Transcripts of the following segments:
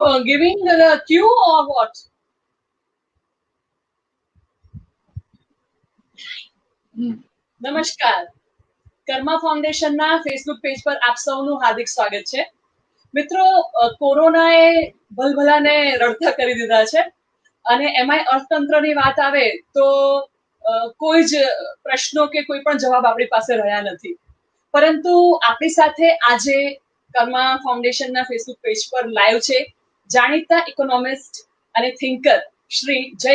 Giving the cue or what? નમસ્કાર. Karma ફાઉન્ડેશનના Facebook page પર આપ સૌનું હાર્દિક સ્વાગત છે. મિત્રો, કોરોનાએ ભલભલાને રડતા કરી દીધા છે અને એમાંય અર્થતંત્રની વાત આવે તો કોઈ જ પ્રશ્નો કે કોઈ પણ જવાબ આપણી પાસે રહ્યા નથી. પરંતુ આપણી સાથે આજે કર્મા ફાઉન્ડેશનના ફેસબુક પેજ પર લાઈવ છે જાણીતા ઇકોનોમિસ્ટ અને થિંકર શ્રી જય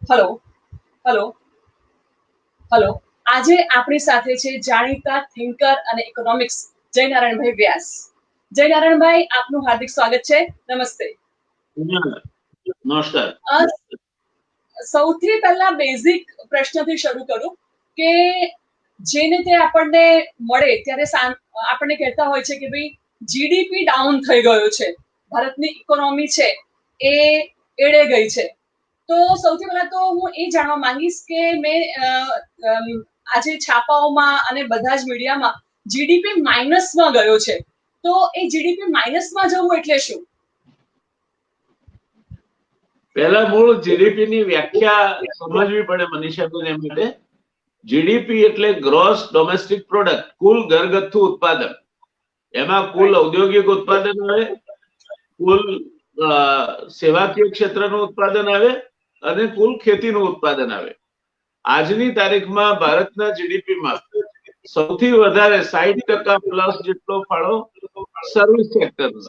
હલો હલો હલો આજે આપણી સાથે છે જાણીતા થિંકર અને ઇકોનોમિક્સ જયનારાયણભાઈ વ્યાસ. જયનારાયણભાઈ, આપનું હાર્દિક સ્વાગત છે. નમસ્તે. નમસ્કાર. સૌથી પહેલા બેઝિક પ્રશ્નથી શરૂ કરું કે જેને તે આપણને મળે ત્યારે આપણને કહેતા હોય છે કે ભાઈ જીડીપી ડાઉન થઈ ગયો છે, ભારતની ઇકોનોમી છે એ એળે ગઈ છે. તો સૌથી પહેલા તો હું એ જાણવા માંગીશ કે મેં આજે છાપાઓમાં અને બધા જ મીડિયામાં જીડીપી માઇનસમાં ગયો છે, તો એ જીડીપી માઇનસમાં જવું એટલે શું? પહેલા મૂળ જીડીપી ની વ્યાખ્યા સમજવી પડે મનીષાબેન. એમ એટલે જીડીપી એટલે ગ્રોસ ડોમેસ્ટિક પ્રોડક્ટ, કુલ ઘરગથ્થુ ઉત્પાદન. એમાં કુલ ઔદ્યોગિક ઉત્પાદન આવે, કુલ સેવાકીય ક્ષેત્રનું ઉત્પાદન આવે અને કુલ ખેતીનું ઉત્પાદન આવે. આજની તારીખમાં ભારતના જીડીપીમાં સૌથી વધારે 60% પ્લસ જેટલો ફાળો સર્વિસ સેક્ટરનો,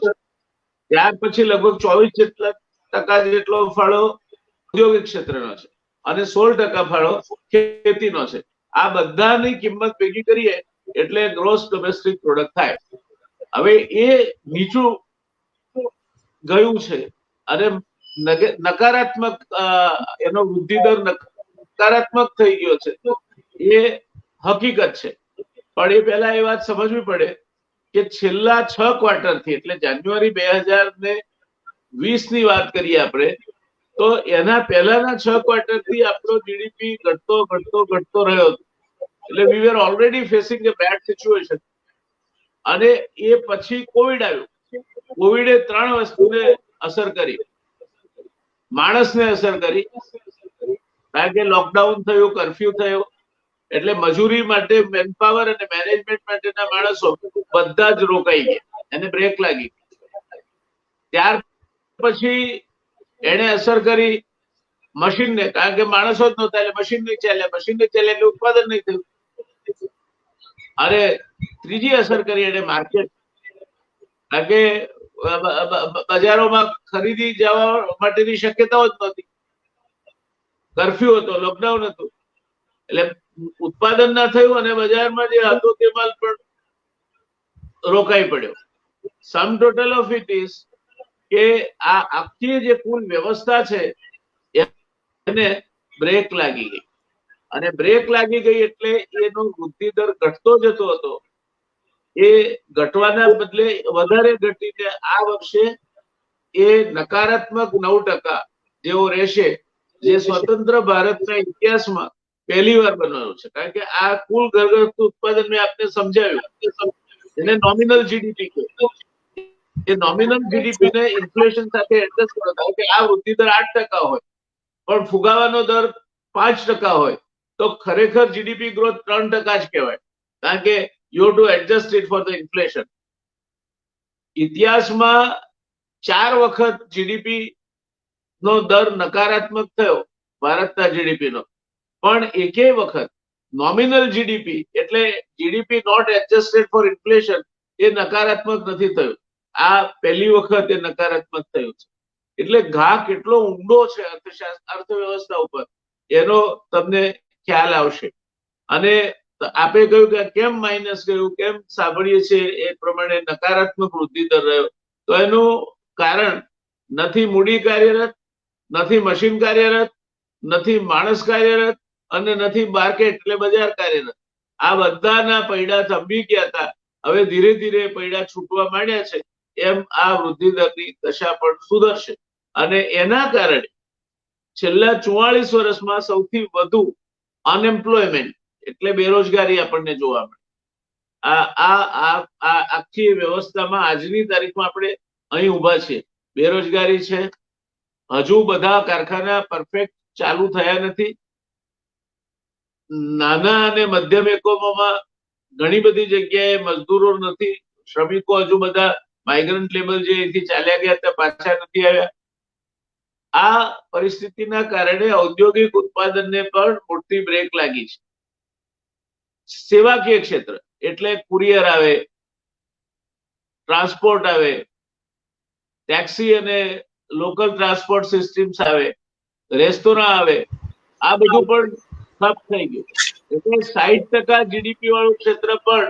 ત્યાર પછી લગભગ 24% જેટલો ફાળો ઔદ્યોગિક ક્ષેત્રનો છે અને 16% ફાળો ખેતીનો છે. આ બધાની કિંમત ભેગી કરીએ એટલે ગ્રોસ ડોમેસ્ટિક પ્રોડક્ટ થાય. હવે એ નીચું ગયું છે અને નકારાત્મક એનો વૃદ્ધિ દર નકારાત્મક થઈ ગયો છે, એ હકીકત છે. પણ એ પહેલા એ વાત સમજવી પડે કે છેલ્લા 6 ક્વાર્ટરથી, એટલે જાન્યુઆરી 2020 ની વાત કરીએ આપણે, તો એના પહેલાના 6 ક્વાર્ટરથી આપણો જીડીપી ઘટતો રહ્યો હતો. એટલે વી વેર ઓલરેડી ફેસિંગ એ બેડ સિચ્યુએશન. અને એ પછી કોવિડ આવ્યું. કોવિડે 3 વસ્તુને અસર કરી. માણસને અસર કરી, કારણ કે લોકડાઉન થયું, કર્ફ્યુ થયો, એટલે મજૂરી માટે મેનપાવર અને મેનેજમેન્ટ માટેના માણસો બધા જ રોકાઈ ગયા, એને બ્રેક લાગી. ત્યાર પછી એને અસર કરી મશીનને, કારણ કે માણસો જ નહોતા એટલે મશીન નહીં ચાલ્યા, મશીન નહીં ચાલ્યા એટલે ઉત્પાદન નહીં થયું. અને ત્રીજી અસર કરી એને માર્કેટ, કારણ કે બજારોમાં ખરીદી જવા માટેની શક્યતાઓ જ નહોતી, કર્ફ્યુ હતો, લોકડાઉન હતું, એટલે ઉત્પાદન ના થયું અને બજારમાં જે હતો તે માલ પણ રોકાઈ પડ્યો. સમ ટોટલ ઓફ ઇટ ઇઝ કે આ આખી જે કુલ વ્યવસ્થા છે એને બ્રેક લાગી ગઈ. અને બ્રેક લાગી ગઈ એટલે એનો વૃદ્ધિ દર ઘટતો જતો હતો, એ ઘટવાના બદલે વધારે ઘટીને આ વર્ષે એ નકારાત્મક 9% જેવો રહેશે, જે સ્વતંત્ર ભારતના ઇતિહાસમાં પહેલી વાર બનવાનું છે. કારણ કે આ કુલ ઘરગથ્થુ ઉત્પાદન મેં આપને સમજાવ્યું, એને નોમિનલ જીડીપી કહે. એ નોમિનલ જીડીપી ને ઇન્ફ્લેશન સાથે એડજસ્ટ કરો, કારણ કે આ વૃદ્ધિ દર 8% હોય પણ ફુગાવાનો દર 5% હોય તો ખરેખર જીડીપી ગ્રોથ 3% જ કહેવાય, કારણ કે you have to adjust it for the inflation. ઇતિહાસમાં 4 વખત જીડીપી નો દર નકારાત્મક થયો ભારતના જીડીપી નો, પણ એકેય વખત નોમિનલ જીડીપી એટલે GDP not adjusted for inflation એ નકારાત્મક નથી થયું. આ પહેલી વખત એ નકારાત્મક થયું છે. એટલે ઘા કેટલો ઊંડો છે અર્થવ્યવસ્થા ઉપર એનો તમને ખ્યાલ આવશે. અને આપે કહ્યું કે કેમ માઇનસ ગયું, કેમ સાંભળીએ છીએ એ પ્રમાણે નકારાત્મક વૃદ્ધિ દર રહ્યો, તો એનું કારણ નથી મૂડી કાર્યરત, નથી મશીન કાર્યરત, નથી માણસ કાર્યરત અને નથી માર્કેટ એટલે બજાર કાર્યરત. આ બધાના પૈડા થંભી ગયા હતા, હવે ધીરે ધીરે પૈડા છૂટવા માંડ્યા છે. એમ આ વૃદ્ધિ દરની દશા પણ સુધરશે. અને એના કારણે છેલ્લા 44 વર્ષમાં સૌથી વધુ અનએમ્પ્લોયમેન્ટ એટલે બેરોજગારી આપણને જોવા મળે. આ આખી વ્યવસ્થામાં આજની તારીખમાં આપણે અહીં ઊભા છીએ. બેરોજગારી છે, હજુ બધા કારખાના પરફેક્ટ ચાલુ થયા નથી. નાના અને મધ્યમ એકમોમાં ઘણી બધી જગ્યાએ મજદૂરો નથી, શ્રમિકો હજુ બધા માઇગ્રન્ટ લેબર જે અહીંથી ચાલ્યા ગયા હતા પાછા નથી આવ્યા. આ પરિસ્થિતિના કારણે ઔદ્યોગિક ઉત્પાદનને પણ મોટી બ્રેક લાગી છે. સેવાકીય ક્ષેત્ર એટલે કુરિયર આવે, ટ્રાન્સપોર્ટ આવે, ટેક્સી અને લોકલ ટ્રાન્સપોર્ટ સિસ્ટમ્સ આવે, રેસ્ટોરાં આવે, આ બધું પણ ઠપ થઈ ગયું. એટલે 60% જીડીપી વાળું ક્ષેત્ર પણ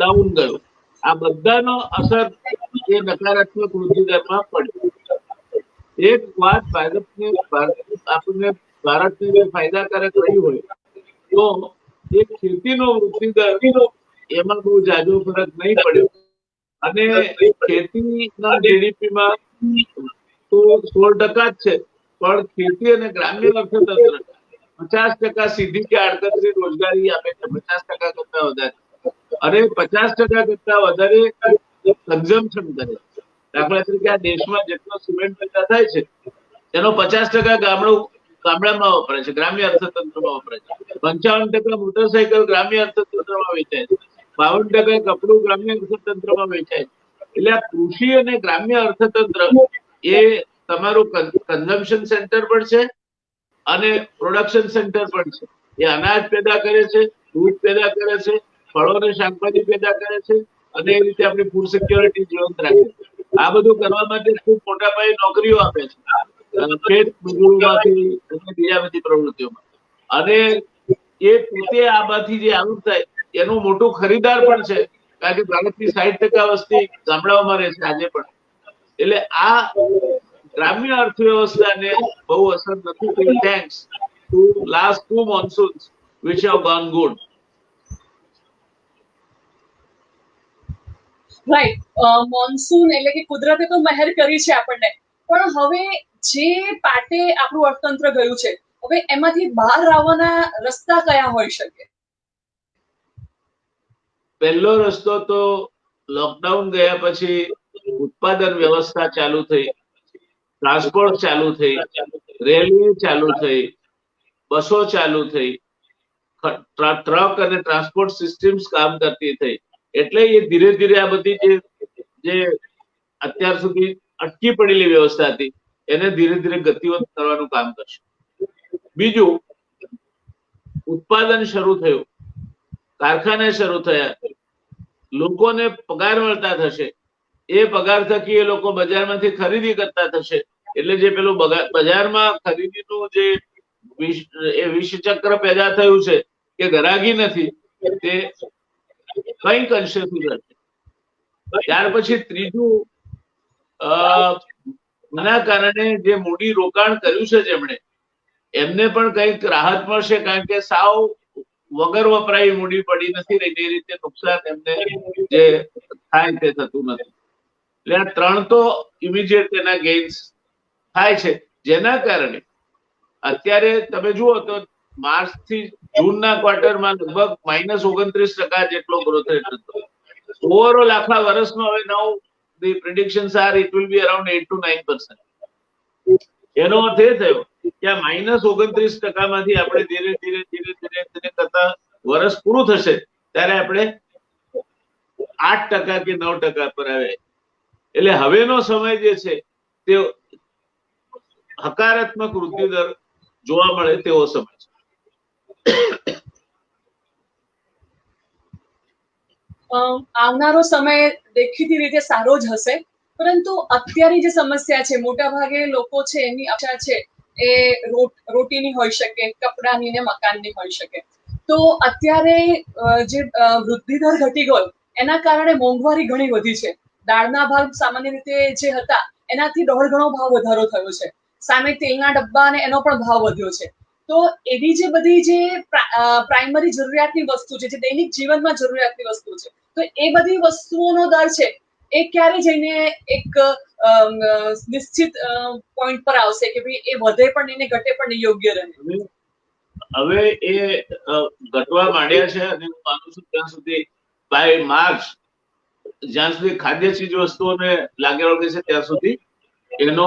ડાઉન ગયું. આ બધાનો અસર એ નકારાત્મક વૃદ્ધિ દરમાં પડી. એક વાત આપણને ભારતને ફાયદાકારક રહી હોય તો એ ખેતીનો વૃદ્ધિ દર એમાં બહુ જાજો ફરક નહીં પડ્યો. અને ખેતીના જીડીપીમાં તો 16% જ છે, પણ ખેતી અને ગ્રામ્ય અર્થતંત્ર 50% સીધી કે આડકતરી રોજગારી આપે છે, 50% કરતા વધારે, અને 50% કરતા વધારે કન્ઝમ્પશન કરે છે. દાખલા તરીકે આ દેશમાં જેટલો સિમેન્ટ પેદા થાય છે એનો 50% ગામડામાં વપરાય છે, ગ્રામ્ય અર્થતંત્રમાં વપરાય છે. 55% મોટરસાયકલ ગ્રામ્ય અર્થતંત્રમાં વેચાય છે, 52% કપડું ગ્રામ્ય અર્થતંત્રમાં વેચાય છે. એટલે આ કૃષિ અને ગ્રામ્ય અર્થતંત્ર એ તમારું કન્ઝમ્પશન સેન્ટર પણ છે અને પ્રોડક્શન સેન્ટર પણ છે. એ અનાજ પેદા કરે છે, દૂધ પેદા કરે છે, ફળો અને શાકભાજી પેદા કરે છે, અને એ રીતે આપણી ફૂડ સિક્યોરિટી જીવંત રાખે છે. આ બધું કરવા માટે ખૂબ મોટા પાયે નોકરીઓ આપે છે, ખેત મજૂરોમાંથી અને બીજા બધી પ્રવૃત્તિઓમાં. અને એ પોતે આમાંથી જે આવક થાય એનું મોટું ખરીદાર પણ છે, કારણ કે ભારતની 60% વસ્તી ગામડાઓમાં રહે છે આજે પણ. એટલે આ ગ્રામ્ય અર્થવ્યવસ્થાને બહુ અસર નથી થઈ, thanks to last 2 મોન્સૂન્સ which have gone good. Right. Monsoon એટલે કે કુદરતે તો મહેર કરી છે આપણને, પણ હવે જે પાટે આપણું અર્થતંત્ર ગયું છે, હવે એમાંથી બહાર આવવાના રસ્તા કયા હોઈ શકે? પહેલો રસ્તો તો લોકડાઉન ગયા પછી ઉત્પાદન વ્યવસ્થા ચાલુ થઈ, ટ્રાન્સપોર્ટ ચાલુ થઈ, રેલવે ચાલુ થઈ, બસો ચાલુ થઈ, ટ્રક અને ટ્રાન્સપોર્ટ સિસ્ટમ્સ કામ કરતી થઈ. એટલે એ ધીરે ધીરે આ બધી જે અત્યાર સુધી અટકી પડેલી વ્યવસ્થા હતી એને ધીરે ધીરે ગતિવત કરવાનું કામ કરશે. બીજું, ઉત્પાદન શરૂ થયું, કારખાના શરૂ થયા, લોકોને પગાર મળતા થશે, એ પગાર થકી એ લોકો બજારમાંથી ખરીદી કરતા થશે. એટલે જે પેલું બજારમાં ખરીદીનું જે વિષચક્ર પેદા થયું છે કે ગ્રાહકી નથી, તે કંઈક અંશે સુધરશે. ત્યાર પછી ત્રીજું, એના કારણે જે મૂડી રોકાણ કર્યું છે જેમણે, એમને પણ કંઈક રાહત મળશે, કારણ કે સાવ વગર વપરાય મૂડી પડી નથી રહી, એ રીતે નુકસાન એમને જે થાય તે થતું નથી. એટલે આ 3 તો ઇમિડિયેટ એના ગેઇન્સ થાય છે, જેના કારણે અત્યારે તમે જુઓ તો માર્ચ થી જૂનના ક્વાર્ટરમાં લગભગ -29% જેટલો ગ્રોથ રેટ હતો. ઓવરઓલ આખા વર્ષનો હવે now the predictions are it will be around 8 to 9%. એનો અર્થ એ થયો કે આ -29% માંથી આપણે ધીરે ધીરે ધીરે ધીરે ધીરે કરતા વર્ષ પૂરું થશે ત્યારે આપણે 8% કે 9% પર આવે. એટલે હવેનો સમય જે છે તે હકારાત્મક વૃદ્ધિ દર જોવા મળે તેવો સમય છે. આવનારો સમય દેખીતી રીતે સારો જ હશે, પરંતુ અત્યારની જે સમસ્યા છે, મોટા ભાગે લોકો છે એની આશા છે એ રોટીની હોઈ શકે, કપડાની ને મકાનની હોઈ શકે. તો અત્યારે જે વૃદ્ધિ દર ઘટી ગયો એના કારણે મોંઘવારી ઘણી વધી છે. દાળના ભાવ સામાન્ય રીતે જે હતા એનાથી 1.5 ગણો ભાવ વધારો થયો છે. સામે તેલના ડબ્બા અને એનો પણ ભાવ વધ્યો છે. તો એવી જે બધી જે પ્રાઇમરી જરૂરિયાતની વસ્તુ છે, જે દૈનિક જીવનમાં જરૂરિયાતની વસ્તુ છે, તો એ બધી વસ્તુઓનો દર છે એ ક્યારે જઈને એક નિશ્ચિત પોઈન્ટ પર આવશે કે ભાઈ એ વધે પણ નહીં ને ઘટે પણ નહીં, યોગ્ય રહે? હવે એ ઘટવા માંડ્યા છે, અને હું માનું છું ત્યાં સુધી બાય માર્ચ જ્યાં સુધી ખાદ્ય ચીજ વસ્તુઓને લાગે વળગે છે ત્યાં સુધી એનો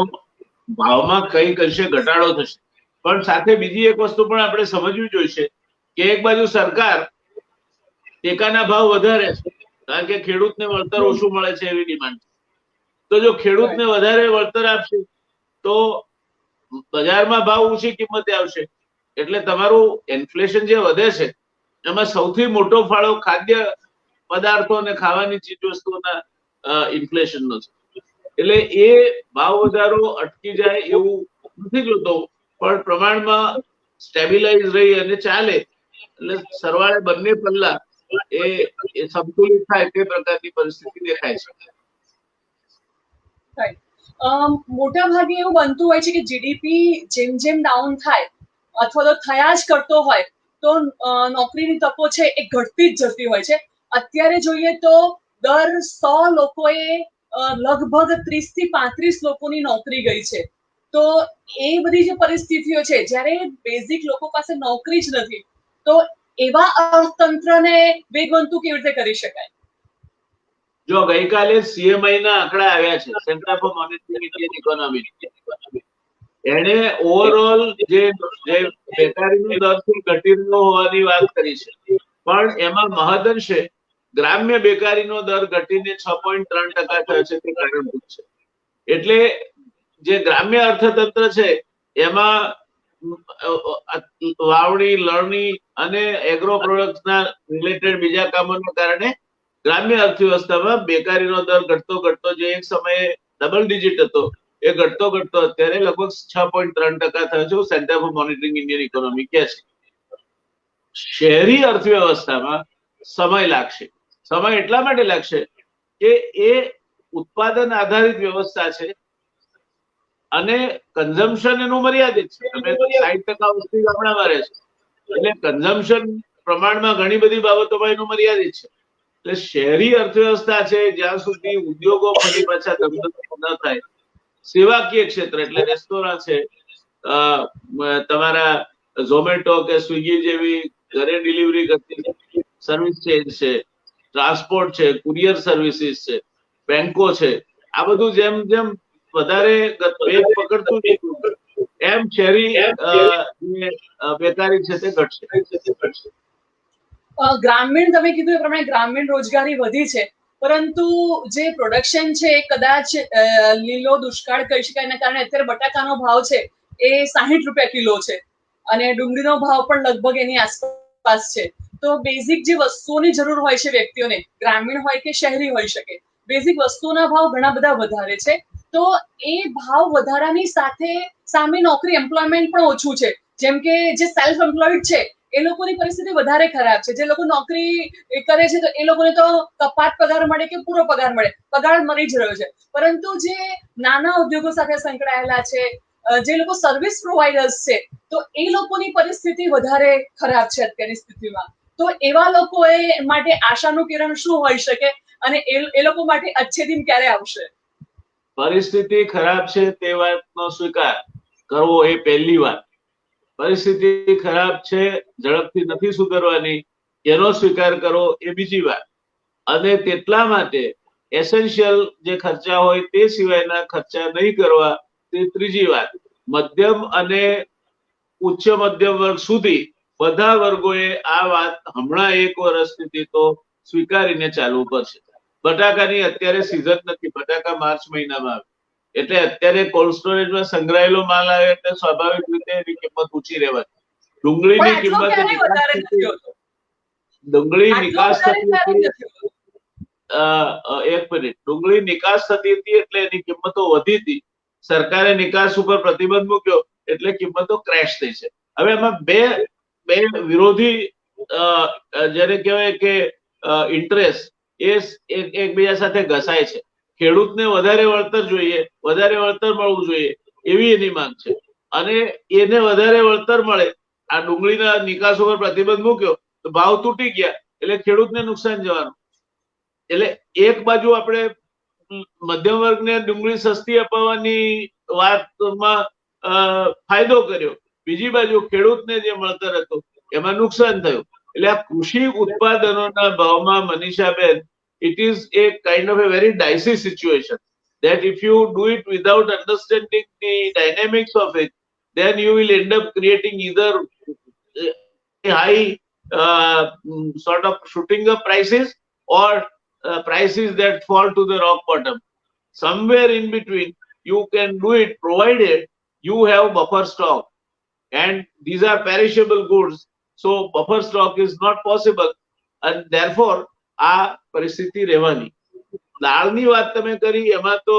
ભાવમાં કંઈક અંશે ઘટાડો થશે. પણ સાથે બીજી એક વસ્તુ પણ આપણે સમજવી જોઈશે કે એક બાજુ સરકાર ટેકાના ભાવ વધારે છે કારણ કે ખેડૂતને વળતર ઓછું મળે છે એવી ડિમાન્ડ. તો જો ખેડૂતને વધારે વળતર આપશે તો બજારમાં ભાવ ઊંચી કિંમતે આવશે એટલે તમારું ઇન્ફ્લેશન જે વધે છે એમાં સૌથી મોટો ફાળો ખાદ્ય પદાર્થો અને ખાવાની ચીજ વસ્તુઓના ઇન્ફ્લેશનનો છે. એટલે એ ભાવ વધારો અટકી જાય એવું નથી જોતો, પણ પ્રમાણમાં સ્ટેબિલાઇઝ રહી અને ચાલે એટલે સરવાળે બંને પલ્લા એ સંતુલિત થાય તે પ્રકારની પરિસ્થિતિ દેખાય છે. મોટા ભાગે એવું બનતું હોય છે કે જીડીપી જેમ જેમ ડાઉન થાય અથવા તો થયા જ કરતો હોય તો નોકરીની તકો છે એ ઘટતી જ જતી હોય છે. અત્યારે જોઈએ તો દર 100 લોકોએ લગભગ 30 થી 35 લોકોની નોકરી ગઈ છે. તો એ બધી જે પરિસ્થિતિઓ છે જ્યારે બેઝિક લોકો પાસે નોકરી જ નથી તો એવા અર્થતંત્રને વેગવંતુ કેવી રીતે કરી શકાય? જો ગઈકાલે સીએમઆઈ ના આંકડા આવ્યા છે, centre for monitoring Indian economy. એને ઓવરઓલ જે બેકારીનો દર ઘટી રહ્યો હોવાની વાત કરી છે, પણ એમાં મહદઅંશે ગ્રામ્ય બેકારીનો દર ઘટીને 6.3% થયો છે તે કારણભૂત છે. એટલે જે ગ્રામ્ય અર્થતંત્ર છે એમાં વાવણી, લણણી અને એગ્રો પ્રોડક્ટ્સના રિલેટેડ બીજા કામોના કારણે ગ્રામ્ય અર્થવ્યવસ્થામાં બેકારીનો દર ઘટતો જે એક સમયે ડબલ ડિજિટ હતો એ ઘટતો અત્યારે લગભગ 6.3% થયો છે. Centre for monitoring Indian economy કહે છે. શહેરી અર્થવ્યવસ્થામાં સમય લાગશે. સમય એટલા માટે લાગશે કે એ ઉત્પાદન આધારિત વ્યવસ્થા છે અને કન્ઝમ્પશન એનું મર્યાદિત છે. તમે 60% વસ્તી ગામડામાં રહે છે એટલે કન્ઝમ્પશન પ્રમાણમાં ઘણી બધી બાબતોમાં એનું મર્યાદિત છે. એટલે શહેરી અર્થવ્યવસ્થા છે જ્યાં સુધી ઉદ્યોગો ફરી પાછા ધમધમતા ન થાય, સેવાકીય ક્ષેત્ર એટલે રેસ્ટોરાં છે, તમારા ઝોમેટો કે સ્વિગી જેવી ઘરે ડિલિવરી કરતી સર્વિસ ચેઇન છે, ટ્રાન્સપોર્ટ છે, કુરિયર સર્વિસીસ છે, બેંકો છે, આ બધું જેમ જેમ વધારે વેગ પકડતું એમ શહેરી બેકારી છે તે ઘટશે. ગ્રામીણ તમે કીધું એ પ્રમાણે ગ્રામીણ રોજગારી વધી છે પરંતુ જે પ્રોડક્શન છે એ કદાચ લીલો દુષ્કાળ કહી શકાય એના કારણે અત્યારે બટાકાનો ભાવ છે એ 60 રૂપિયા કિલો છે અને ડુંગળીનો ભાવ પણ લગભગ એની આસપાસ છે. તો બેઝિક જે વસ્તુઓની જરૂર હોય છે વ્યક્તિઓને, ગ્રામીણ હોય કે શહેરી હોઈ શકે, બેઝિક વસ્તુઓના ભાવ ઘણા બધા વધારે છે. તો એ ભાવ વધારાની સાથે સામે નોકરી એમ્પ્લોયમેન્ટ પણ ઓછું છે. જેમ કે જે સેલ્ફ એમ્પ્લોયડ છે એ લોકોની પરિસ્થિતિ વધારે ખરાબ છે. જે લોકો નોકરી કરે છે તો એ લોકોને તો કપાત પગાર મળે કે પૂરો પગાર મળે, પગાર મળી જ રહ્યો છે. પરંતુ જે નાના ઉદ્યોગો સાથે સંકળાયેલા છે, જે લોકો સર્વિસ પ્રોવાઈડર્સ છે, તો એ લોકોની પરિસ્થિતિ વધારે ખરાબ છે અત્યારની સ્થિતિમાં. તો એવા લોકો માટે આશાનું કિરણ શું હોઈ શકે અને એ લોકો માટે અચ્છે દિન ક્યારે આવશે? પરિસ્થિતિ ખરાબ છે તે વાતનો સ્વીકાર કરવો એ પહેલી વાત. પરિસ્થિતિ ખરાબ છે, ઝડપથી નથી સુધરવાની, એનો સ્વીકાર કરો એ બીજી વાત. અને તેટલા માટે એસેન્શિયલ જે ખર્ચા હોય તે સિવાયના ખર્ચા નહીં કરવા તે ત્રીજી વાત. મધ્યમ અને ઉચ્ચ મધ્યમ વર્ગ સુધી બધા વર્ગોએ આ વાત હમણાં 1 વર્ષથી તો સ્વીકારીને ચાલવું પડશે. બટાકાની અત્યારે સિઝન નથી, બટાકા માર્ચ મહિનામાં આવે એટલે અત્યારે કોલ્ડ સ્ટોરેજમાં સંગ્રહાયેલો માલ આવે એટલે સ્વાભાવિક રીતે એની કિંમત ઊંચી રહેવાની. ડુંગળીની કિંમત ડુંગળી નિકાસ થતી હતી, એક મિનિટ, ડુંગળી નિકાસ થતી હતી એટલે એની કિંમતો વધી હતી. સરકારે નિકાસ ઉપર પ્રતિબંધ મૂક્યો એટલે કિંમતો ક્રેશ થઈ છે. હવે એમાં બે વિરોધી જેને કહેવાય કે ઇન્ટરેસ્ટ એ એકબીજા સાથે ઘસાય છે. ખેડૂતને વધારે વળતર જોઈએ, વધારે વળતર મળવું જોઈએ એવી એની માંગ છે અને એને વધારે વળતર મળે, આ ડુંગળીના નિકાસ ઉપર પ્રતિબંધ મૂક્યો તો ભાવ તૂટી ગયા એટલે ખેડૂતને નુકસાન જવાનું. એટલે એક બાજુ આપણે મધ્યમ વર્ગને ડુંગળી સસ્તી અપાવવાની વાતમાં ફાયદો કર્યો, બીજી બાજુ ખેડૂતને જે મળતર હતું એમાં નુકસાન થયું. એટલે આ કૃષિ ઉત્પાદનોના ભાવમાં મનીષાબેન it is a kind of a very dicey situation that if you do it without understanding the dynamics of it, then you will end up creating either high sort of shooting up prices or prices that fall to the rock bottom. Somewhere in between, you can do it provided you have buffer stock. And these are perishable goods. So buffer stock is not possible. And therefore, આ પરિસ્થિતિ રહેવાની. દાળની વાત તમે કરી એમાં તો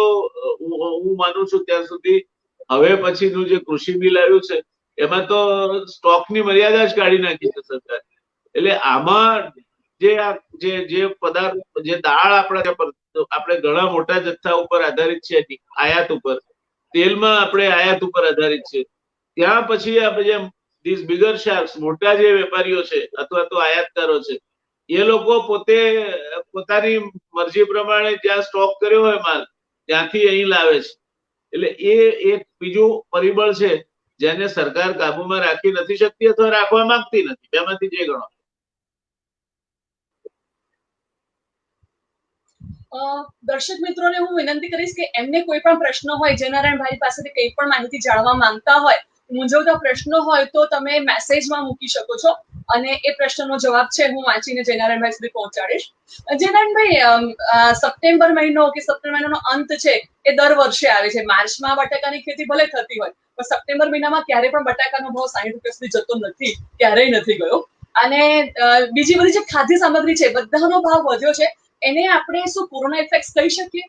હું માનું છું ત્યાં સુધી હવે પછીનું જે કૃષિ બિલ આવ્યું છે એમાં તો સ્ટોકની મર્યાદા જ કાઢી નાખી છે સરકાર. એટલે આમાં જે પદાર્થ જે દાળ આપણે ઘણા મોટા જથ્થા ઉપર આધારિત છે આયાત ઉપર, તેલમાં આપણે આયાત ઉપર આધારિત છે. ત્યાં પછી આપણે જેમ these bigger sharks, મોટા જે વેપારીઓ છે અથવા તો આયાતકારો છે, એ લોકો પોતે પોતાની મરજી પ્રમાણે જ્યાં સ્ટોક કર્યો હોય માલ ત્યાંથી અહીં લાવે છે. એટલે એ એક બીજું પરિબળ છે જેને સરકાર કાબુમાં રાખી નથી શકતી અથવા રાખવા માંગતી નથી. બેમાંથી જે ગણો. દર્શક મિત્રોને હું વિનંતી કરીશ કે એમને કોઈ પણ પ્રશ્ન હોય, જયનારાયણભાઈ પાસેથી કંઈ પણ માહિતી જાણવા માંગતા હોય, મૂંઝવતા પ્રશ્નો હોય તો તમે મેસેજમાં મૂકી શકો છો અને એ પ્રશ્નનો જવાબ છે હું વાંચીને જયનારાયણભાઈ સુધી પહોંચાડીશ. જયનારાયણભાઈ, સપ્ટેમ્બર મહિનો કે સપ્ટેમ્બર મહિનાનો અંત છે એ દર વર્ષે આવે છે. માર્ચમાં બટાકાની ખેતી ભલે થતી હોય પણ સપ્ટેમ્બર મહિનામાં ક્યારે પણ બટાકાનો ભાવ 60 રૂપિયા સુધી જતો નથી, ક્યારેય નથી ગયો. અને બીજી બધી જે ખાદ્ય સામગ્રી છે બધાનો ભાવ વધ્યો છે. એને આપણે શું કોરોના ઇફેક્ટ કહી શકીએ?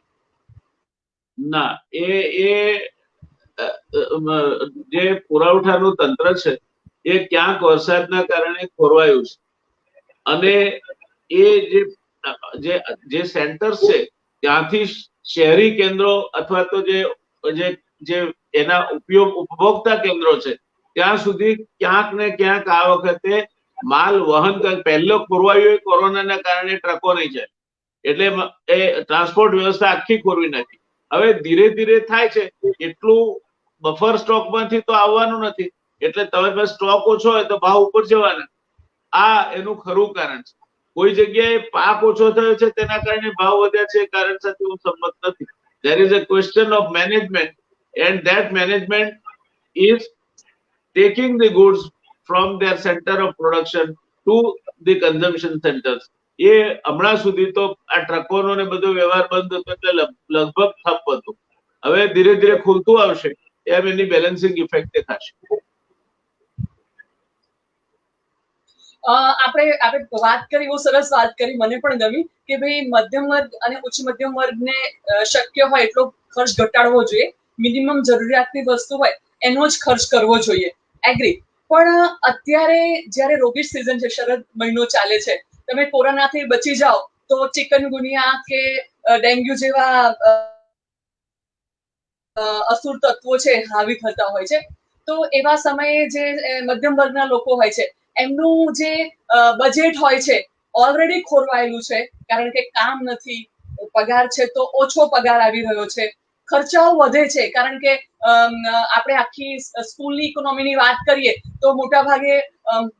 ના, જે પુરવઠાનું તંત્ર છે એ ક્યાંક વરસાદના કારણે ખોરવાયું છે. અને એ જે સેન્ટર્સ છે ત્યાંથી શહેરી કેન્દ્રો અથવા તો જે એના ઉપભોક્તા કેન્દ્રો છે ત્યાં સુધી ક્યાંક ને ક્યાંક આ વખતે માલ વહન પહેલો ખોરવાયું એ કોરોનાના કારણે ટ્રકો નહીં જાય એટલે એ ટ્રાન્સપોર્ટ વ્યવસ્થા આખી ખોરવી નાખી. હવે ધીરે ધીરે થાય છે, એટલું બફર સ્ટોક માંથી તો આવવાનું નથી, એટલે તમારી પાસે સ્ટોક ઓછો હોય તો ભાવ ઉપર જવાના. આ એનું ખરું કારણ છે. કોઈ જગ્યાએ પાક ઓછો થયો છે તેના કારણે ભાવ વધ્યા છે એ કારણ સાથે હું સંમત નથી. There is a question of management and that management is taking the goods from their center of production to the consumption centers. એ હમણાં સુધી તો આ ટ્રકોનો ને બધો વ્યવહાર બંધ હતો એટલે લગભગ ઠપ હતું. હવે ધીરે ધીરે ખુલતું આવશે એમ એની બેલેન્સિંગ ઇફેક્ટ દેખાશે. આપણે વાત કરી, બહુ સરસ વાત કરી, મને પણ ગમી કે ભાઈ મધ્યમ વર્ગ અને ઉચ્ચ મધ્યમ વર્ગને શક્ય હોય એટલો ખર્ચ ઘટાડવો જોઈએ. મિનિમમ જરૂરિયાતની વસ્તુ હોય એનો જ ખર્ચ કરવો જોઈએ. એગ્રી. પણ અત્યારે જ્યારે રોગી સિઝન છે, શરદ મહિનો ચાલે છે, તમે કોરોનાથી બચી જાઓ તો ચિકનગુનિયા કે ડેન્ગ્યુ જેવા અસુર તત્વો છે હાવી થતા હોય છે. તો એવા સમયે જે મધ્યમ વર્ગના લોકો હોય છે એમનું જે બજેટ હોય છે ઓલરેડી ખોરવાયેલું છે, કારણ કે કામ નથી, પગાર છે તો ઓછો પગાર આવી રહ્યો છે, ખર્ચાઓ વધે છે. કારણ કે આપણે આખી સ્કૂલની ઇકોનોમીની વાત કરીએ તો મોટા ભાગે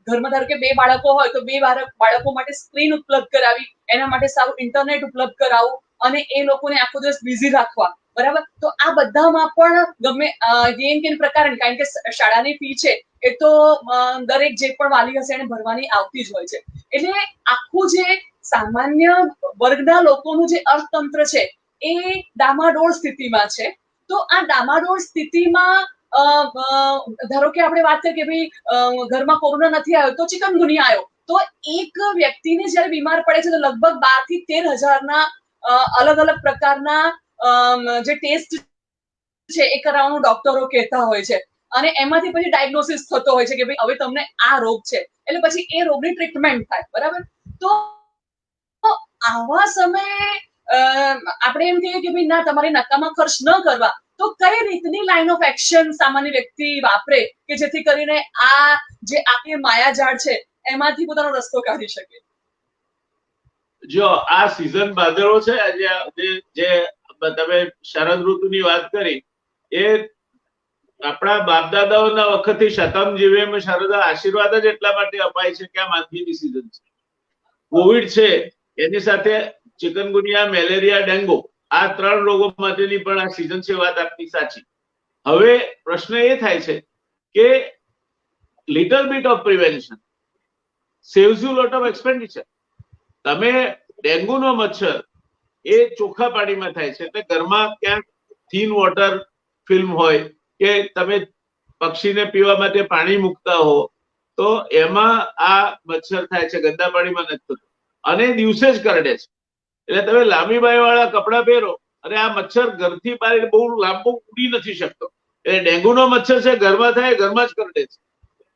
ઘરમાં ધારો કે 2 બાળકો હોય તો 2 બાળકો માટે સ્ક્રીન ઉપલબ્ધ કરાવી, એના માટે સારું ઇન્ટરનેટ ઉપલબ્ધ કરાવવું અને એ લોકોને આખો દિવસ બિઝી રાખવા. બરાબર. તો આ બધામાં પણ ગમે કેન પ્રકારની, કારણ કે શાળાની ફી છે એ તો દરેક જે પણ વાલી હશે એને ભરવાની આવતી જ હોય છે. એટલે આખું જે સામાન્ય વર્ગના લોકોનું જે અર્થતંત્ર છે એ ડામાડોળ સ્થિતિમાં છે. તો આ ડામાડોળ સ્થિતિમાં ધારો કે આપણે વાત કરીએ કે ભાઈ ઘરમાં કોરોના નથી આવ્યો તો ચિકનગુનિયા આવ્યો, તો એક વ્યક્તિને જયારે બીમાર પડે છે તો લગભગ 12 થી 13,000 અલગ અલગ પ્રકારના જે ટેસ્ટ છે એ કરાવવાનું ડોક્ટરો કહેતા હોય છે અને એમાંથી પછી ડાયગ્નોસિસ થતો હોય છે કે ભાઈ હવે તમને આ રોગ છે, એટલે પછી એ રોગની ટ્રીટમેન્ટ થાય. બરાબર. તો આવા સમયે આપણે એમ કહીએ કે ભાઈ ના, તમારે નકામા ખર્ચ ન કરવા, તો કઈ રીતની લાઈન ઓફ એક્શન સામાન્ય વ્યક્તિ વાપરે કે જેથી કરીને આ જે આખી માયાજાળ છે એમાંથી પોતાનો રસ્તો કાઢી શકે? જો આ સીઝન ભાદરવો છે, જે તમે શરદ ઋતુની વાત કરી, એ આપણા બાપ દાદાઓના વખતથી શતમ જીવે શરદ આશીર્વાદ જ એટલા માટે અપાય છે કે આ માંદગીની સીઝન છે. કોવિડ છે એની સાથે ચિકનગુનિયા, મેલેરિયા, ડેન્ગુ આ 3 રોગો માટેની પણ આ સિઝન છે, વાત આપની સાચી. હવે પ્રશ્ન એ થાય છે કે little bit of prevention saves you lot of expenditure. તમે ડેન્ગ્યુનો મચ્છર એ ચોખ્ખા પાણીમાં થાય છે, એટલે ઘરમાં ક્યાંક થીન વોટર ફિલ્મ હોય કે તમે પક્ષીને પીવા માટે પાણી મૂકતા હો તો એમાં આ મચ્છર થાય છે, ગંદા પાણીમાં નથી થતું અને દિવસે જ કરડે છે. એટલે તમે લાંબી બાય વાળા કપડા પહેરો અને આ મચ્છર ઘરથી બહાર બહુ લાંબો ઉડી નથી શકતો. એટલે ડેન્ગ્યુનો મચ્છર છે ઘરમાં થાય, ઘરમાં જ કરડે છે.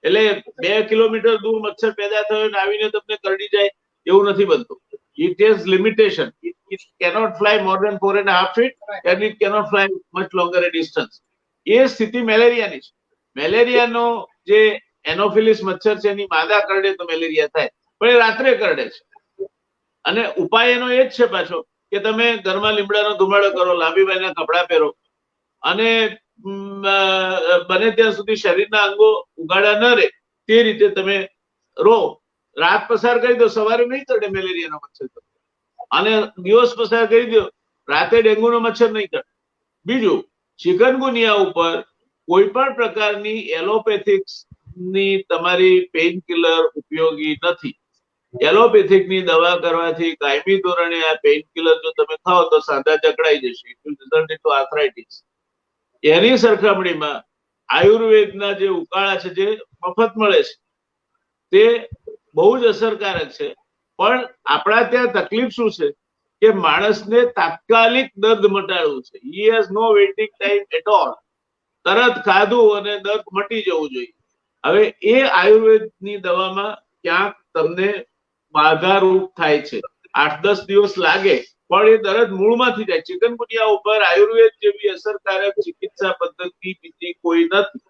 એટલે 2 કિલોમીટર દૂર મચ્છર પેદા થયો ને આવીને તમને કરડી જાય એવું નથી બનતું. It has limitation. It cannot fly more than 4.5 feet and it cannot fly much longer a distance. એ સ્થિતિ મેલેરિયાની છે. મેલેરિયાનો જે એનોફિલિસ મચ્છર છે એની માદા કરડે તો મેલેરિયા થાય, પણ એ રાત્રે કરડે છે. અને ઉપાય એનો એ જ છે પાછો કે તમે ઘરમાં લીમડાનો ધુમાડો કરો, લાંબી બાયના કપડા પહેરો અને બને ત્યાં સુધી શરીરના અંગો ઉગાડા ન રહે તે રીતે તમે રહો. રાત પસાર કરી દો, સવારે નહીં કરડે મેલેરિયાનો મચ્છર, અને દિવસ પસાર કરી દો, રાતે ડેન્ગ્યુનો મચ્છર નહીં કરડે. બીજું, ચિકનગુનિયા ઉપર કોઈ પણ પ્રકારની એલોપેથિક્સ ની તમારી પેઇન કિલર ઉપયોગી નથી. એલોપેથિકની દવા કરવાથી કાયમી ધોરણે આ પેઇન કિલર જો તમે ખાઓ તો સાંધા જકડાઈ જશે, it will result into arthritis. એની સરખામણીમાં આયુર્વેદના જે ઉકાળા છે જે મફત મળે છે તે બહુ જ અસરકારક છે. પણ આપણા ત્યાં તકલીફ શું છે કે માણસને તાત્કાલિક દર્દ મટાડવું છે. He has no waiting time at all. તરત ખાધું અને દર્દ મટી જવું જોઈએ. હવે એ આયુર્વેદની દવામાં ક્યાંક તમને બાધારૂપ થાય છે. 8-10 દિવસ લાગે પણ એ દર્દ મૂળમાંથી જાય. ચિકનગુનિયા ઉપર આયુર્વેદ જેવી અસરકારક ચિકિત્સા પદ્ધતિ બીજી કોઈ નથી,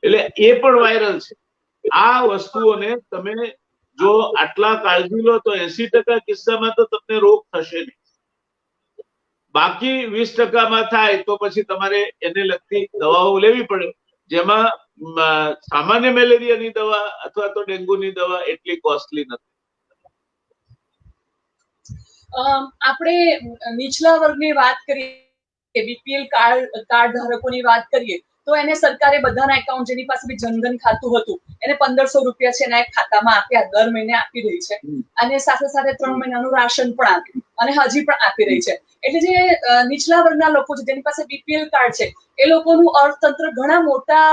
એટલે એ પણ વાયરલ છે. આ વસ્તુઓને તમે જો આટલા કાળજી લો તો 80% કિસ્સામાં તો તમને રોગ થશે નહીં. બાકી 20%માં થાય તો પછી તમારે એને લગતી દવાઓ લેવી પડે, જેમાં સામાન્ય મેલેરિયાની દવા અથવા તો ડેન્ગ્યુની દવા એટલી કોસ્ટલી નથી. આપણે નીચલા વર્ગની વાત કરીએ, બીપીએલ કાર્ડ ધારકોની વાત કરીએ તો એને સરકારે બધાના એકાઉન્ટ, જેની પાસે બી જનધન ખાતું હતું એને 1500 રૂપિયા છે એના ખાતામાં આપ્યા, દર મહિને આપી રહી છે. અને સાથે સાથે 3 મહિનાનું રાશન પણ આપ્યું અને હજી પણ આપી રહી છે. એટલે જે નીચલા વર્ગના લોકો છે જેની પાસે બીપીએલ કાર્ડ છે એ લોકોનું અર્થતંત્ર ઘણા મોટા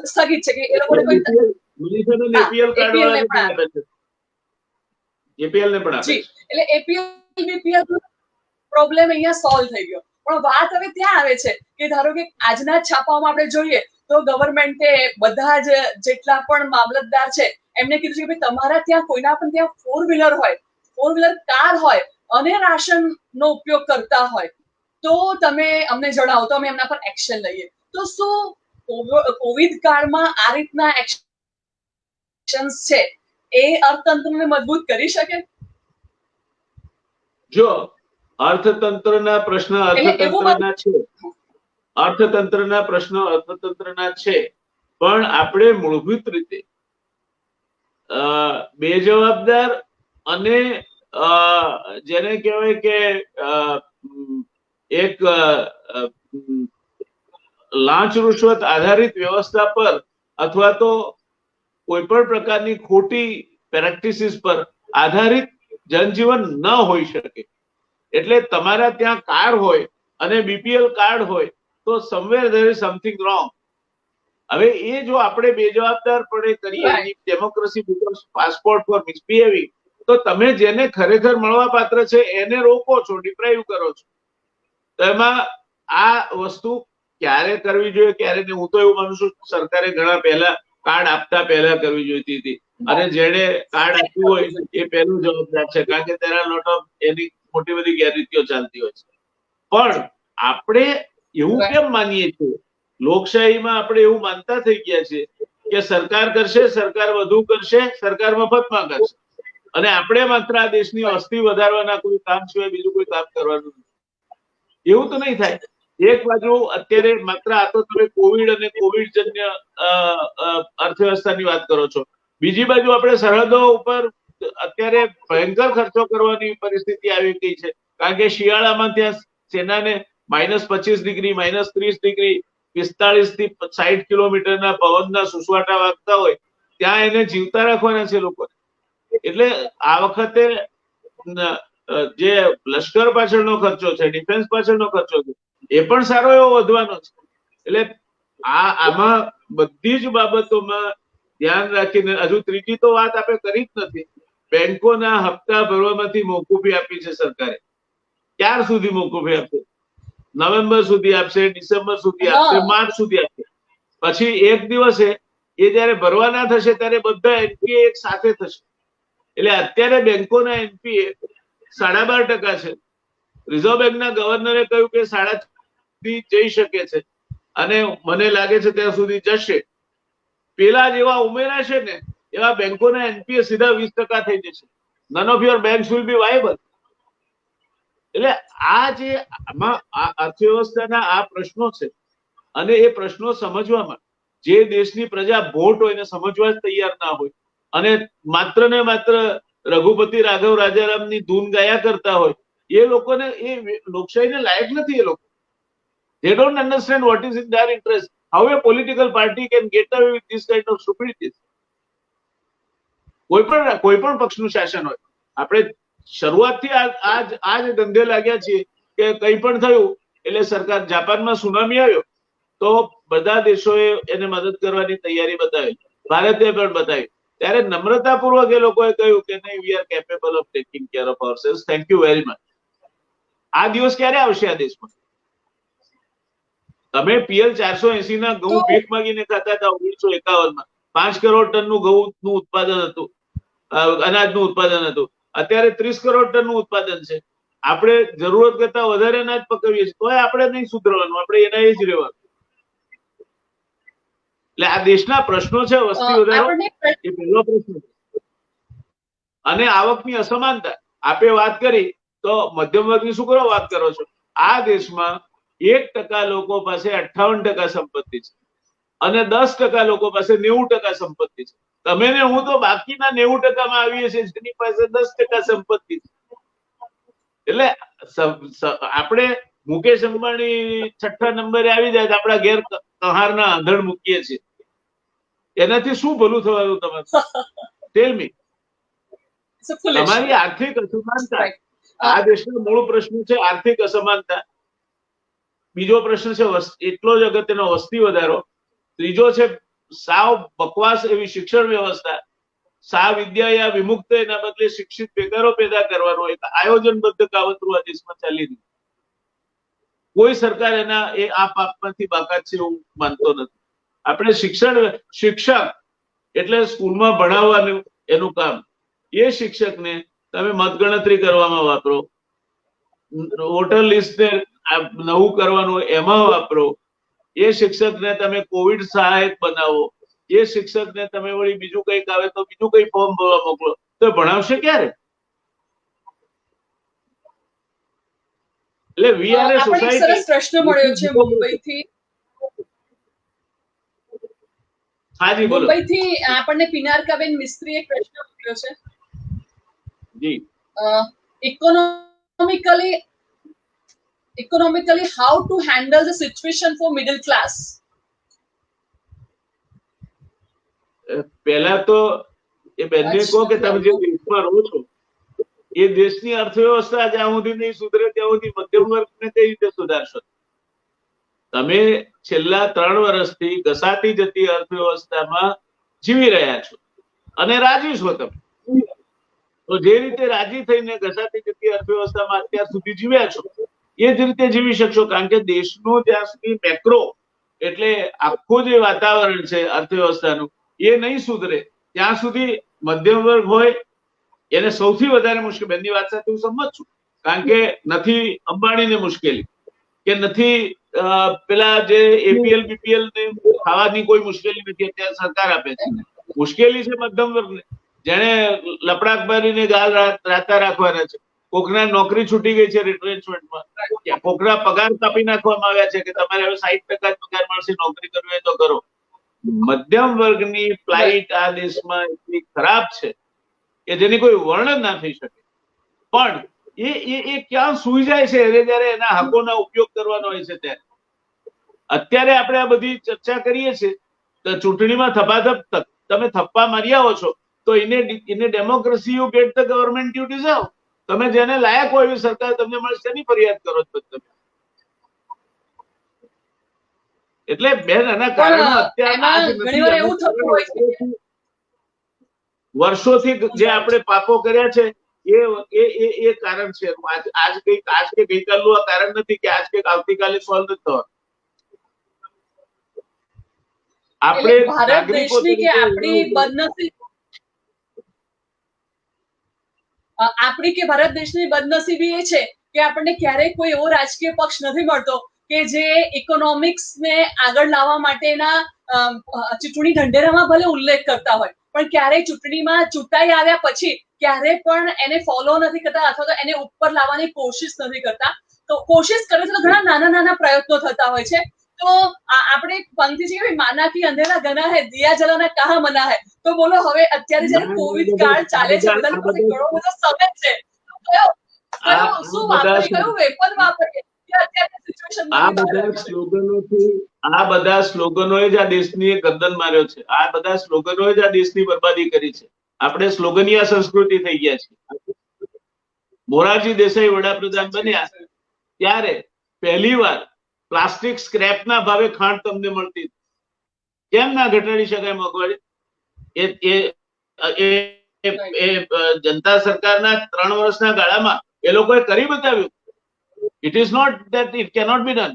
સ્થગિત છે કે એ લોકોને કોઈ એપીએલ ને પણ આપે છે. એટલે એપીએલ બીપીએલ પ્રોબ્લેમ અહીંયા સોલ્વ થઈ ગયો. પણ વાત હવે ત્યાં આવે છે કે ધારો કે આજના છાપાઓમાં આપણે જોઈએ તો ગવર્મેન્ટે બધા જ જેટલા પણ મામલતદાર છે એમને કીધું છે કે ભાઈ તમારા ત્યાં કોઈના પણ ત્યાં 4-વ્હીલર હોય, 4-વ્હીલર કાર હોય અને રાશન નો ઉપયોગ કરતા હોય તો તમે અમને જણાવો તો અમે એમના પર એક્શન લઈએ. તો શું કોવિડ કાળમાં આ રીતના એક્શન્સ છે એ અર્થતંત્રને મજબૂત કરી શકે? જો અર્થતંત્રના પ્રશ્ન અર્થતંત્રના છે, અર્થતંત્રના પ્રશ્નો અર્થતંત્રના છે, પણ આપણે મૂળભૂત રીતે બેજવાબદાર અને જેને કહેવાય કે એક લાંચ રૂશ્વત આધારિત વ્યવસ્થા પર અથવા તો કોઈ પણ પ્રકારની ખોટી પ્રેક્ટિસિસ પર આધારિત જનજીવન ન હોઈ શકે. એટલે તમારા ત્યાં કાર હોય અને બીપીએલ કાર્ડ હોય તો somewhere there is something wrong. હવે એ જો આપણે બેજવાબદારપણે કરીએ, ડેમોક્રેસી બીકમ્સ પાસપોર્ટ ફોર મિસબિહેવિંગ, તો તમે જેને ખરેખર મળવા પાત્ર છે એને રોકો છો, ડિપ્રાઈવ કરો છો. તો એમાં આ વસ્તુ ક્યારે કરવી જોઈએ ક્યારે નહીં, હું તો એવું માનું છું સરકારે ઘણા પહેલા કાર્ડ આપતા પહેલા કરવી જોઈતી હતી. અને જેને કાર્ડ આપ્યું હોય એ પહેલું જવાબદાર છે, કારણ કે તેના લોટ ઓફ એની મોટી બધી ગેરરીતિઓ ચાલતી હોય છે. પણ આપણે એવું કેમ માનીએ છીએ, લોકશાહીમાં આપણે એવું માનતા થઈ ગયા છે કે સરકાર કરશે, સરકાર વધુ કરશે, સરકાર મફતમાં કરશે અને આપણે માત્ર આ દેશની વસ્તી વધારવાના કોઈ કામ સિવાય બીજું કોઈ કામ કરવાનું નથી. એવું તો નહીં થાય. એક બાજુ અત્યારે માત્ર આ તો તમે કોવિડ અને કોવિડજન્ય અર્થવ્યવસ્થાની વાત કરો છો, બીજી બાજુ આપણે સરહદો ઉપર અત્યારે ભયંકર ખર્ચો કરવાની પરિસ્થિતિ આવી ગઈ છે, કારણ કે શિયાળામાં ત્યાં સેનાને -25 ડિગ્રી, -30 ડિગ્રી, 45 થી 60 કિલોમીટરના પવનના સુસવાટા વાગતા હોય, ત્યાં એને જીવતા રાખવાના છે લોકો. એટલે આ વખતે જે લશ્કર પાછળનો ખર્ચો છે, ડિફેન્સ પાછળનો ખર્ચો છે, એ પણ સારો એવો વધવાનો છે. એટલે આમાં બધી જ બાબતોમાં ધ્યાન રાખીને, હજુ ત્રીજી તો વાત આપણે કરી જ નથી, બેંકોના હપ્તા ભરવામાંથી મોકૂફી આપી છે સરકારે. ક્યાર સુધી મોકૂફી આપશે? નવેમ્બર સુધી આપશે, ડિસેમ્બર સુધી આપશે, માર્ચ સુધી આપશે. પછી એક દિવસે એ જયારે ભરવાના થશે ત્યારે બધા એનપીએ એક સાથે થશે. એટલે અત્યારે બેંકોના એનપીએ 12.5% છે. રિઝર્વ બેંકના ગવર્નરે કહ્યું કે 3.5 જઈ શકે છે, અને મને લાગે છે ત્યાં સુધી જશે. પેલા જેવા ઉમેરાશે ને એવા બેંકોના એનપીએ સીધા 20% થઈ જશે. None of your banks will be viable. એટલે આ જે આમાં અર્થવ્યવસ્થાના આ પ્રશ્નો છે, અને એ પ્રશ્નો સમજવામાં જે દેશની પ્રજા ભોટ હોય એને સમજવા જ તૈયાર ના હોય, અને માત્ર ને માત્ર રઘુપતિ રાઘવ રાજારામની ધૂન ગાયા કરતા હોય, એ લોકોને એ લોકશાહીને લાયક નથી. એ લોકો they don't understand what is in their interest. How a political party can get away with this kind of stupidities? કોઈ પણ પક્ષનું શાસન હોય, આપણે શરૂઆતથી આ જ ધંધે લાગ્યા છીએ કે કંઈ પણ થયું એટલે સરકાર, જાપાનમાં સુનામી આવ્યો તો બધા દેશોએ એને મદદ કરવાની તૈયારી બતાવી, ભારતે પણ બતાવી. ત્યારે નમ્રતાપૂર્વક એ લોકોએ કહ્યું કે નહીં, we are capable of taking care of ourselves, thank you very much. આ દિવસ ક્યારે આવશે આ દેશમાં? તમે PL 480 ના ઘઉં ભીખ માંગીને ખાતા હતા 1951માં. 5 કરોડ ટનનું ઘઉંનું ઉત્પાદન હતું, અનાજનું ઉત્પાદન હતું. અત્યારે 30 કરોડ ટનનું ઉત્પાદન છે. આપણે જરૂરત કરતા વધારે અનાજ પકવીએ છીએ, તોય આપણે નહીં સુધરવાનું, આપણે એના જ રહેવાનું. એટલે આ દેશના પ્રશ્નો છે, વસ્તી વધારો એ પહેલો પ્રશ્ન છે, અને આવકની અસમાનતા. આપે વાત કરી તો મધ્યમ વર્ગની શું કરો વાત કરો છો? આ દેશમાં 1% લોકો પાસે 58% સંપત્તિ છે, અને 10% લોકો પાસે 90% સંપત્તિ છે. તમે ને હું તો બાકીના 90%માં આવીએ છીએ જેની પાસે 10% સંપત્તિ છે. એટલે આપણે મુકેશ અંબાણી 6ઠ્ઠા નંબરે આવી જાય તો આપણા ઘેર કહારના આંધણ મૂકીએ છીએ. એનાથી શું ભલું થવાનું? તમે ટેલ મી. તમારી આર્થિક અસમાનતા, આ દેશનો મૂળ પ્રશ્ન છે આર્થિક અસમાનતા. બીજો પ્રશ્ન છે એટલો જ અગત્યનો વસ્તી વધારો. ત્રીજો છે સાવ બકવાસ એવી શિક્ષણ વ્યવસ્થા. સા વિદ્યા વિમુક્ત, એના બદલે શિક્ષિત બેકારો પેદા કરવાનો એક આયોજનબદ્ધ કાવતરું આ દેશમાં ચાલી રહ્યું. કોઈ સરકાર એ આ પાપમાંથી બાકાત છે એવું માનતો નથી. આપણે શિક્ષક એટલે સ્કૂલમાં ભણાવવાનું એનું કામ. એ શિક્ષકને તમે મતગણતરી કરવામાં વાપરો, વોટર લિસ્ટને નવું કરવાનું એમાં વાપરો, એ શિક્ષકને તમે કોવિડ સહાયક બનાવો, એ શિક્ષકને તમે વળી બીજું કંઈક આવે તો બીજું કંઈ ફોર્મ ભરવા મોકલો, તો ભણાવશે ક્યારે? એટલે વી આર એ સોસાયટી. પ્રશ્ન મળ્યો છે મુંબઈથી. હાજી બોલો. મુંબઈથી આપણને પિનારકાબેન મિસ્ત્રી એક પ્રશ્ન મૂક્યો છે. જી. economically how to handle the situation for middle class? પહેલા તો એ બેનને કહો કે તમે જે દેશમાં રહો છો એ દેશની અર્થવ્યવસ્થા જ્યાં સુધી નહીં સુધરે ત્યાં સુધી મધ્યમ વર્ગને કઈ રીતે સુધારશો? તમે છેલ્લા 3 વર્ષથી ઘસાતી જતી અર્થવ્યવસ્થામાં જીવી રહ્યા છો અને રાજી છો. તમે તો જે રીતે રાજી થઈને ઘસાતી જતી અર્થવ્યવસ્થામાં અત્યાર સુધી જીવ્યા છો એ જ રીતે જીવી શકશો, કારણ કે દેશનું જ્યાં સુધી મેક્રો એટલે આખું જે વાતાવરણ છે અર્થવ્યવસ્થાનું એ નહીં સુધરે ત્યાં સુધી મધ્યમ વર્ગ હોય એને સૌથી વધારે મુશ્કેલ. બેનની વાત સાથે હું સંમત છું, કારણ કે નથી અંબાણીને મુશ્કેલી, કે નથી પેલા જે APL BPL ને ખાવાની કોઈ મુશ્કેલી નથી, અત્યારે સરકાર આપે છે. મુશ્કેલી છે મધ્યમ વર્ગને, જેને લપડાક ભરીને ગાલ રાતા રાખવાના છે. કોકના નોકરી છૂટી ગઈ છે રિટ્રેન્ચમેન્ટમાં, કોકના પગાર કાપી નાખવામાં આવ્યા છે કે તમારે હવે 60% જ પગાર મળશે, નોકરી કરવી હોય તો કરો. મધ્યમ વર્ગની ફ્લાઇટ આ દેશમાં એટલી ખરાબ છે કે જેની કોઈ વર્ણન ના થઈ શકે. પણ એ ક્યાં સૂઈ જાય છે જયારે એના હકોના ઉપયોગ કરવાનો હોય છે ત્યારે. અત્યારે આપણે આ બધી ચર્ચા કરીએ છીએ તો ચૂંટણીમાં થપાથપ તમે થપ્પા મારી આવો છો તો in a democracy you get the government you deserve. તમે જેને લાયક હોય એવી સરકાર તમને મળશે, એની ફરિયાદ કરો છો તમે. એટલે બેન એના કારણો અત્યારે વર્ષોથી જે આપણે પાપો કર્યા છે એ કારણ છે. આજ કે ગઈકાલનું આ કારણ નથી કે આજ કે આવતીકાલે સોલ્વ નથી થવા. આપણે ભારત દેશની કે આપણી બદનસીબ ભારત દેશની બદનસીબી એ છે કે આપણને ક્યારેય કોઈ એવો રાજકીય પક્ષ નથી મળતો કે જે ઇકોનોમિક્સને આગળ લાવવા માટેના ચૂંટણી ઢંઢેરામાં ભલે ઉલ્લેખ કરતા હોય પણ ક્યારેય ચૂંટણીમાં ચૂંટાઈ આવ્યા પછી ક્યારેય પણ એને ફોલો નથી કરતા અથવા તો એને ઉપર લાવવાની કોશિશ નથી કરતા. તો કોશિશ કરે છે તો ઘણા નાના નાના પ્રયત્નો થતા હોય છે. તો આપણે પંક્તિ છે માના કી અંધેરા ઘના હૈ દિયા જલાના કહા મના હૈ. તો બોલો હવે અત્યારે જયારે કોવિડ કાળ ચાલે છે બધાની પાસે ઘણો બધો સમય છે, શું વાપરીએ, કયું વેપન વાપરીએ? આ બધા સ્લોગનોએ જ આ દેશની ગર્દન માર્યો છે. આ બધા સ્લોગનોએ જ આ દેશની બરબાદી કરી છે. આપણે સ્લોગનિયા સંસ્કૃતિ થઈ ગયા છે. મોરારજી દેસાઈ વડાપ્રધાન બન્યા ત્યારે પહેલી વાર પ્લાસ્ટિક સ્ક્રેપના ભાવે ખાંડ તમને મળતી. કેમ ના ઘટાડી શકાય મોંઘવારી? એ જનતા સરકારના 3 વર્ષના ગાળામાં એ લોકોએ કરી બતાવ્યું. It is not that it cannot be done.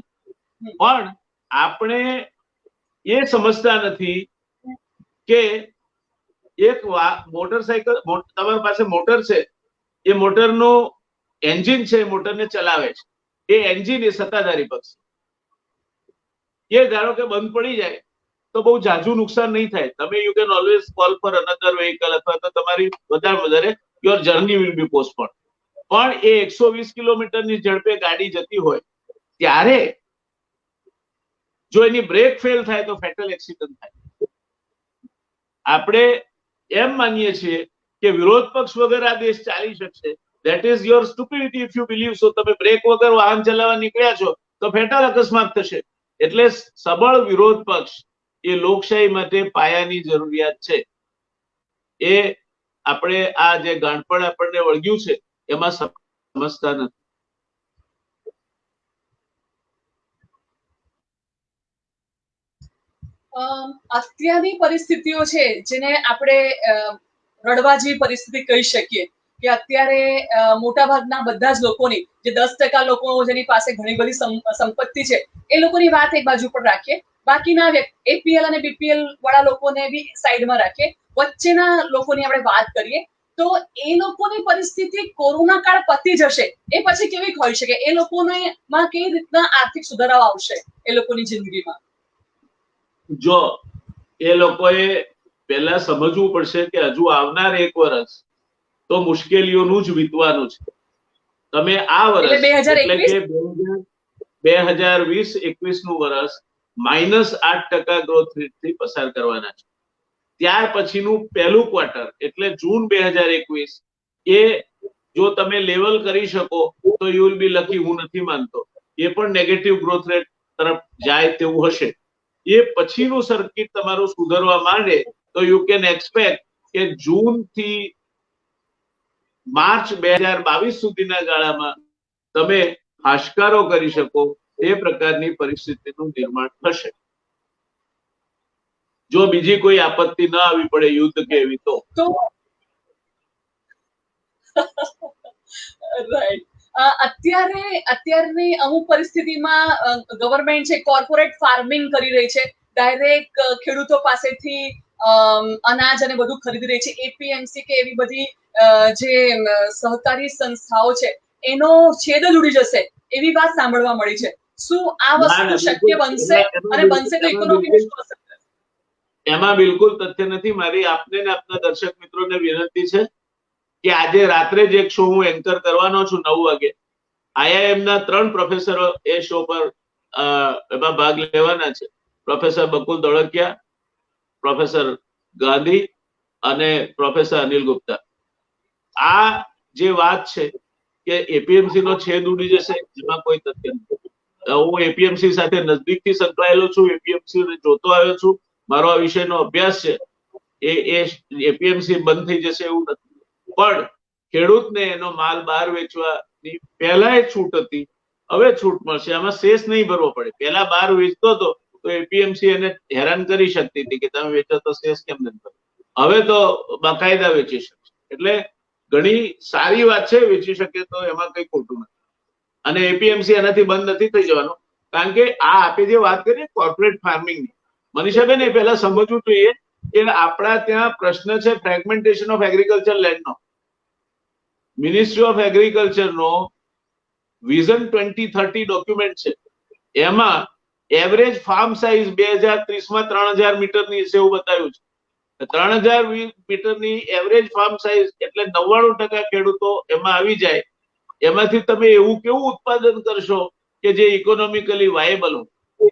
પણ આપણે એ સમજતા નથી કે એક મોટરસાયકલ, તમારી પાસે મોટર છે, એ મોટરનું એન્જિન છે, મોટરને ચલાવે છે. એ એન્જિન એ સત્તાધારી પક્ષ. એ ધારો કે બંધ પડી જાય તો બહુ જાજુ નુકસાન નહીં થાય. તમે you can always call for another vehicle અથવા તો તમારી વધારે your journey will be postpone. પણ એ 120 કિલોમીટરની ઝડપે ગાડી જતી હોય ત્યારે જો એની બ્રેક ફેલ થાય તો ફેટલ એક્સિડન્ટ થાય. આપણે એમ માનીએ છીએ કે વિરોધ પક્ષ વગર આ દેશ ચાલી શકશે. That is your stupidity if you believe so. તમે બ્રેક વગર વાહન ચલાવવા નીકળ્યા છો તો ફેટલ અકસ્માત થશે. એટલે સબળ વિરોધ પક્ષ એ લોકશાહી માટે પાયાની જરૂરિયાત છે. એ આપણે આ જે ગાંઠપણ આપણને વળગ્યું છે એમાં સમજતા નથી. અત્યારની પરિસ્થિતિઓ છે જેને આપણે રડવા જેવી પરિસ્થિતિ કહી શકીએ કે અત્યારે મોટાભાગના બધા જ લોકોની, જે 10% લોકો જેની પાસે ઘણી બધી સંપત્તિ છે એ લોકોની વાત એક બાજુ પર રાખીએ, બાકીના એપીએલ અને બીપીએલ વાળા લોકોને બી સાઈડમાં રાખીએ, વચ્ચેના લોકોની આપણે વાત કરીએ તો એ લોકોની પરિસ્થિતિ કોરોના કાળ પતી જશે એ પછી કેવી હોઈ શકે? એ લોકોને માં કેવી રીતના આર્થિક સુધારાઓ આવશે એ લોકોની જિંદગીમાં? જો એ લોકોએ પહેલા સમજવું પડશે કે હજુ આવનાર 1 વર્ષ તો મુશ્કેલીઓનું જ વીતવાનું છે. તમે આ વર્ષ એટલે કે 2020-21 નું વર્ષ -8% ગ્રોથ રેટથી પસાર કરવાના છે. ત્યાર પછીનું પહેલું ક્વાર્ટર એટલે જૂન 2021 એ જો તમે લેવલ કરી શકો તો યુ વિલ બી લકી. હું નથી માનતો એ પણ નેગેટિવ ગ્રોથ રેટ તરફ જાય તેવું હશે. એ પછીનું સર્કિટ તમારું સુધરવા માંડે તો યુ કેન એક્સપેક્ટ કે જૂન થી માર્ચ 2022 સુધીના ગાળામાં તમે હાશકારો કરી શકો એ પ્રકારની પરિસ્થિતિનું નિર્માણ થશે. જો બીજી કોઈ આપત્તિ ન આવી પડે યુદ્ધ કે એવી તો. રાઈટ. અત્યારની અમુક પરિસ્થિતિમાં ગવર્મેન્ટ છે કોર્પોરેટ ફાર્મિંગ કરી રહી છે, ડાયરેક્ટ ખેડૂતો પાસેથી અનાજ અને બધું ખરીદી રહી છે. એપીએમસી કે એવી બધી જે સહકારી સંસ્થાઓ છે એનો છેદ જ ઉડી જશે એવી વાત સાંભળવા મળી છે. શું આ વસ્તુ શક્ય બનશે? અને બનશે તો ઇકોનોમી શું અસર? એમાં બિલકુલ તથ્ય નથી. મારી આપને ને આપના દર્શક મિત્રોને વિનંતી છે કે આજે રાત્રે જ એક શો હું એન્કર કરવાનો છું 9 વાગે. IIM ના 3 પ્રોફેસરો એ શો પર એમાં ભાગ લેવાના છે. પ્રોફેસર બકુલ દોળકિયા, પ્રોફેસર ગાંધી અને પ્રોફેસર અનિલ ગુપ્તા. આ જે વાત છે કે એપીએમસી નો છેદ ઉડી જશે, એમાં કોઈ તથ્ય નથી. હું એપીએમસી સાથે નજદીકથી સંકળાયેલો છું, એપીએમસી જોતો આવ્યો છું, મારો આ વિષયનો અભ્યાસ છે. એ એપીએમસી બંધ થઈ જશે એવું નથી, પણ ખેડૂતને એનો માલ બહાર વેચવાની પહેલા છૂટ હતી, હવે છૂટ મળશે. આમાં શેષ નહીં ભરવો પડે. પહેલા બહાર વેચતો હતો તો એપીએમસી એને હેરાન કરી શકતી હતી કે તમે વેચો તો શેષ કેમ નથી ભરવો. હવે તો બાકાયદા વેચી શકશે. એટલે ઘણી સારી વાત છે, વેચી શકે તો એમાં કઈ ખોટું નથી. અને એપીએમસી એનાથી બંધ નથી થઈ જવાનું, કારણ કે આ આપણે જે વાત કરીએ કોર્પોરેટ ફાર્મિંગની, મનીષાબેન એ પહેલા સમજવું જોઈએ કે આપણા ત્યાં પ્રશ્ન છે ફ્રેગમેન્ટેશન ઓફ એગ્રીકલ્ચર લેન્ડનો. મિનિસ્ટ્રી ઓફ એગ્રીકલ્ચરનો વિઝન 2030 ડોક્યુમેન્ટ છે, એમાં એવરેજ ફાર્મ સાઇઝ 2030માં 3000 મીટરની છે એવું બતાવ્યું છે. 3000 મીટરની એવરેજ ફાર્મ સાઇઝ એટલે 99% ખેડૂતો એમાં આવી જાય. એમાંથી તમે એવું કેવું ઉત્પાદન કરશો કે જે ઇકોનોમિકલી વાયેબલ હોય?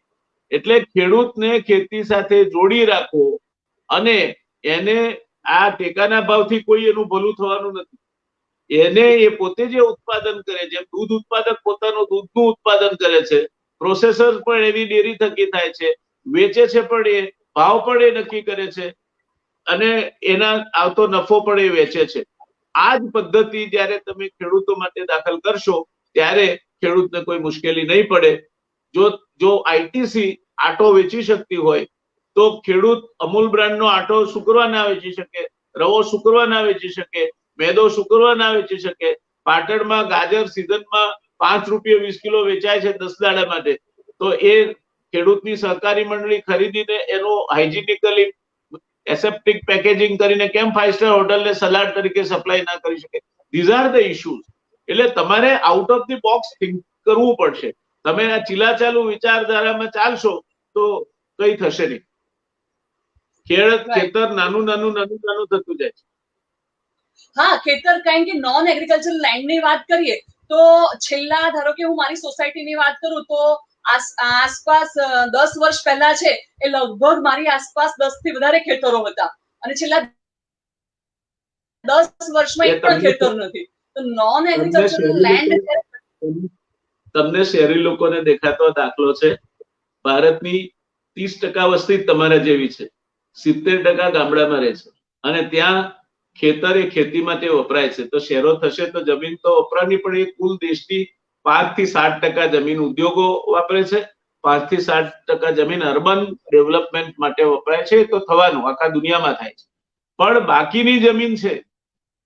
એટલે ખેડૂતને ખેતી સાથે જોડી રાખવો અને એને આ ટેકાના ભાવથી કોઈ એનું ભલું થવાનું નથી. એને એ પોતે જે ઉત્પાદન કરે, જેમ દૂધ ઉત્પાદક પોતાનું દૂધનું ઉત્પાદન કરે છે, પ્રોસેસર પણ એની ડેરી થકી થાય છે, વેચે છે પણ એ ભાવ પણ એ નક્કી કરે છે અને એના આવતો નફો પણ એ વેચે છે. આ જ પદ્ધતિ જ્યારે તમે ખેડૂતો માટે દાખલ કરશો ત્યારે ખેડૂતને કોઈ મુશ્કેલી નહીં પડે. જો આઈટીસી આટો વેચી શકતી હોય તો ખેડૂત અમૂલ બ્રાન્ડનો આટો શુક્રવાર ના વેચી શકે, રવો શુક્રવાર ના વેચી શકે, મેદો શુક્રવાર ના વેચી શકે. પાટણમાં ગાજર સિઝનમાં 5 રૂપિયા 20 કિલો વેચાય છે 10 દાડા માટે, તો એ ખેડૂતની સહકારી મંડળી ખરીદીને એનો હાઇજીનિકલી એસેપ્ટિક પેકેજિંગ કરીને કેમ 5 સ્ટાર હોટલને સલાડ તરીકે સપ્લાય ના કરી શકે? These are the issues. એટલે તમારે out of the box think કરવું પડશે. તમે આ ચીલાચાલુ વિચારધારામાં ચાલશો તો કઈ થશે નહીં. ખેતર નાનું નાનું થતું જાય છે. હા, ખેતર કારણ કે નોન એગ્રીકલ્ચર લેન્ડની વાત કરીએ તો છેલ્લા ધારો કે હું મારી સોસાયટીની વાત કરું તો આસપાસ 10 વર્ષ પહેલા છે એ લગભગ મારી આસપાસ 10 થી વધારે ખેતરો હતા અને છેલ્લા 10 વર્ષમાં એક પણ ખેતર નથી. તો નોન એગ્રીકલ્ચર લેન્ડ તમને શહેરી લોકોને દેખાતો દાખલો છે. ભારતની 30% વસ્તી તમારા જેવી છે, 70% ગામડામાં રહે છે અને ત્યાં ખેતર એ ખેતી માટે વપરાય છે. તો શહેરો થશે તો જમીન તો વપરાની, પણ એ કુલ દેશની 5 થી 7% જમીન ઉદ્યોગો વાપરે છે, 5 થી 7% જમીન અર્બન ડેવલપમેન્ટ માટે વપરાય છે. તો થવાનું આખા દુનિયામાં થાય છે. પણ બાકીની જમીન છે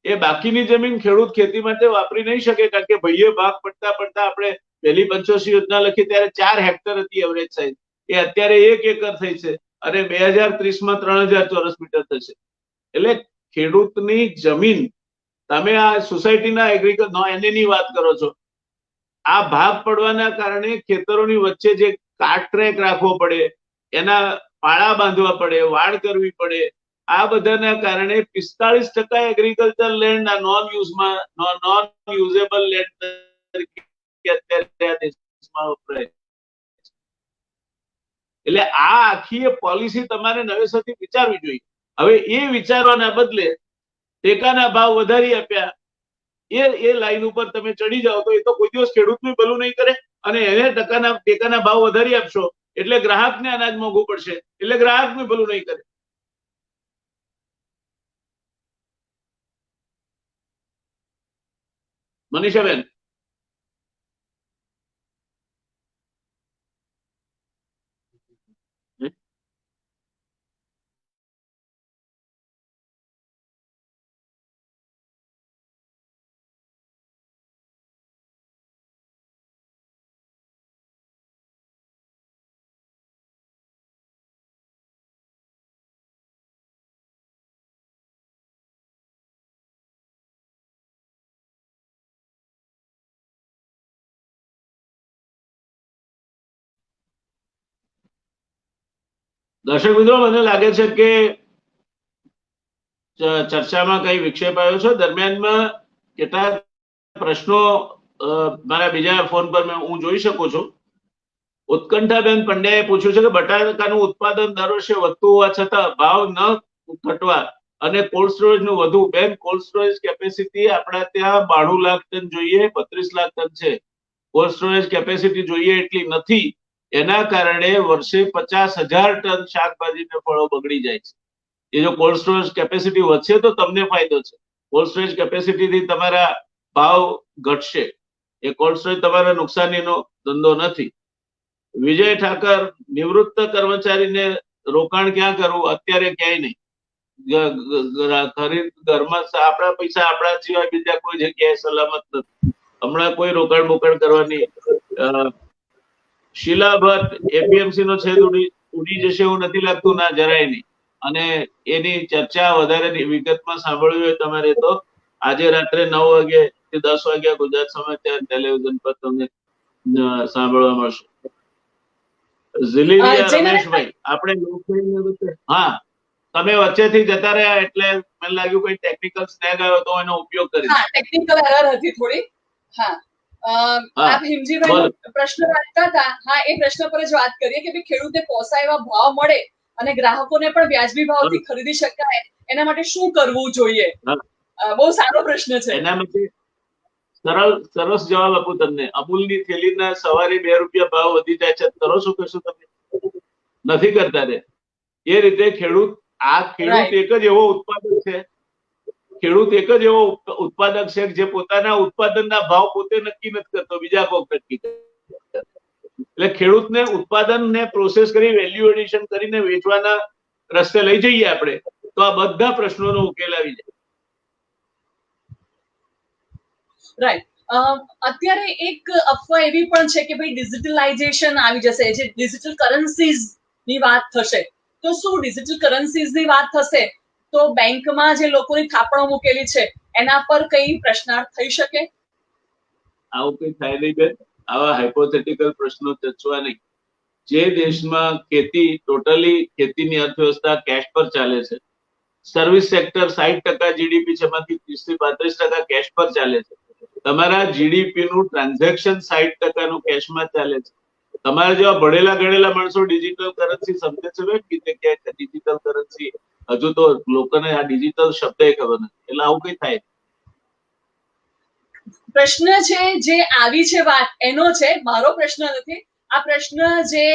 એ બાકીની જમીન ખેડૂત ખેતી માટે વાપરી નહીં શકે, કારણ કે ભાઈએ ભાગ પડતા પડતા આપણે પહેલી પંચોતેર યોજના લખી ત્યારે 4 હેક્ટર હતી એવરેજ સાઇઝ, એ અત્યારે 1 એકર થઈ છે અને 2030માં 3000 ચોરસ મીટર થશે. એટલે ખેડૂતની જમીન, તમે આ સોસાયટીના એગ્રીકલ્ચર એની વાત કરો છો, આ ભાગ પડવાના કારણે ખેતરોની વચ્ચે જે કાટ ટ્રેક રાખવો પડે, એના પાળા બાંધવા પડે, વાડ કરવી પડે, આ બધાના કારણે 45% એગ્રીકલ્ચર લેન્ડ આ નોન યુઝેબલ લેન્ડ તરીકે અત્યારે આ દેશમાં વપરાય. એટલે આ આખી પોલિસી તમારે નવેસરથી વિચારવી જોઈએ. હવે એ વિચારવાના બદલે ટેકાના ભાવ વધારી આપ્યા, એ લાઈન ઉપર તમે ચડી જાઓ તો એ તો કોઈ દિવસ ખેડૂતનું ભલું નહીં કરે. અને એને ટેકાના ભાવ વધારી આપશો એટલે ગ્રાહકને અનાજ મોંઘું પડશે, એટલે ગ્રાહકનું ભલું નહીં કરે. મનીષાબેન, દર્શક મિત્રો, મને લાગે છે કે ચર્ચામાં કઈ વિક્ષેપ આવ્યો છે. દરમિયાનમાં કેટલાક પ્રશ્નો મારા બીજા ફોન પર હું જોઈ શકું છું. ઉત્કંઠાબેન પંડ્યાએ પૂછ્યું છે કે બટાકાનું ઉત્પાદન દર વર્ષે વધતું હોવા છતાં ભાવ ન ઘટવા અને કોલ્ડ સ્ટોરેજ નું વધુ. બેન, કોલ્ડ સ્ટોરેજ કેપેસિટી આપણા ત્યાં 92 લાખ ટન જોઈએ, 35 લાખ ટન છે. કોલ્ડ સ્ટોરેજ કેપેસિટી જોઈએ એટલી નથી. એના કારણે વર્ષે 50,000 ટન શાકભાજી ને ફળો બગડી જાય છે. એ જો કોલ્ડ સ્ટોરેજ કેપેસિટી વધશે તો તમને ફાયદો છે. કોલ્ડ સ્ટોરેજ કેપેસિટી થી તમારા ભાવ ઘટશે. એ કોલ્ડ સ્ટોરેજ તમારા નુકસાનીનો ધંધો નથી. વિજય ઠાકર, નિવૃત્ત કર્મચારીને રોકાણ ક્યાં કરવું? અત્યારે ક્યાંય નહીં. ખરીદ ઘરમાં આપણા પૈસા આપણા સિવાય બીજા કોઈ જગ્યાએ સલામત નથી. હમણાં કોઈ રોકાણ બોકાણ કરવાની. શીલા ભટ્ટ, એપીએમસી નો છેદ ઉડી જશે એવું નથી લાગતું. ના, જરાય નહીં. અને એની ચર્ચા વધારે વિગતમાં સાંભળવી હોય તમારે તો આજે રાત્રે 9 વાગે થી 10 વાગ્યા ગુજરાત સમાચાર ટેલિવિઝન પર તમને સાંભળવા મળશે. ઝિલીરિયા રમેશભાઈ, આપણે હા, તમે વચ્ચેથી જતા રહ્યા એટલે મને લાગ્યું કોઈ ટેકનિકલ સ્નેગ આવ્યો તો એનો ઉપયોગ કરી. હા, ટેકનિકલ એરર હતી થોડી. હા, આપ હિમજીભાઈ પ્રશ્ન રાખતા હતા. હા, એ પ્રશ્ન પર જ વાત કરીએ કે ભાઈ ખેડૂતે પોસાય એવા ભાવ મળે અને ગ્રાહકોને પણ વ્યાજબી ભાવથી ખરીદી શકાય એના માટે શું કરવું જોઈએ? બહુ સારો પ્રશ્ન છે. એના માટે સરસ જવાબ આપું તમને. અમૂલની થેલીના સવારે 2 રૂપિયા ભાવ વધી જાય છે, કરો છો કશું? તમે નથી કરતા રે. એ રીતે ખેડૂત એક જ એવો ઉત્પાદક છે. ખેડૂત એક જ એવો ઉત્પાદક છે જે પોતાના ઉત્પાદનના ભાવ પોતે નક્કી નથી કરતો, બીજા કોઈ નક્કી કરે. એટલે ખેડૂતને ઉત્પાદનને પ્રોસેસ કરી વેલ્યુ એડિશન કરીને વેચવાના રસ્તે લઈ જઈએ આપણે તો આ બધા પ્રશ્નોનો ઉકેલ આવી જાય. રાઈટ. અત્યારે એક અફવા એવી પણ છે કે ભાઈ ડિજિટલાઇઝેશન આવી જશે, જે ડિજિટલ કરન્સીઝ ની વાત થશે. તો શું ડિજિટલ કરન્સીઝ ની વાત થશે તો બેંકમાં જે લોકોની થાપણો મૂકેલી છે એના પર કઈ પ્રશ્નાર્થ થઈ શકે? આવું કઈ થાય નહીં બેન. આવા હાઇપોથેટિકલ પ્રશ્નો ચર્ચવા નહીં. જે દેશમાં ટોટલી ખેતીની અર્થવ્યવસ્થા કેશ પર ચાલે છે, સર્વિસ સેક્ટર 60% જીડીપી છે, એમાંથી 30 થી 32% કેશ પર ચાલે છે. તમારા જીડીપી નું ટ્રાન્ઝેક્શન 60% નું કેશમાં ચાલે છે. તમારા જેવા ભણેલા ગણેલા માણસો ડિજિટલ કરન્સી સમજે છે કે ડિજિટલ કરન્સી? હજુ તો લોકોને આ ડિજિટલ શબ્દ ખબર નથી. એટલે આવું કઈ થાય. પ્રશ્ન છે જે આવી છે વાત એનો છે, મારો પ્રશ્ન નથી. આ પ્રશ્ન જે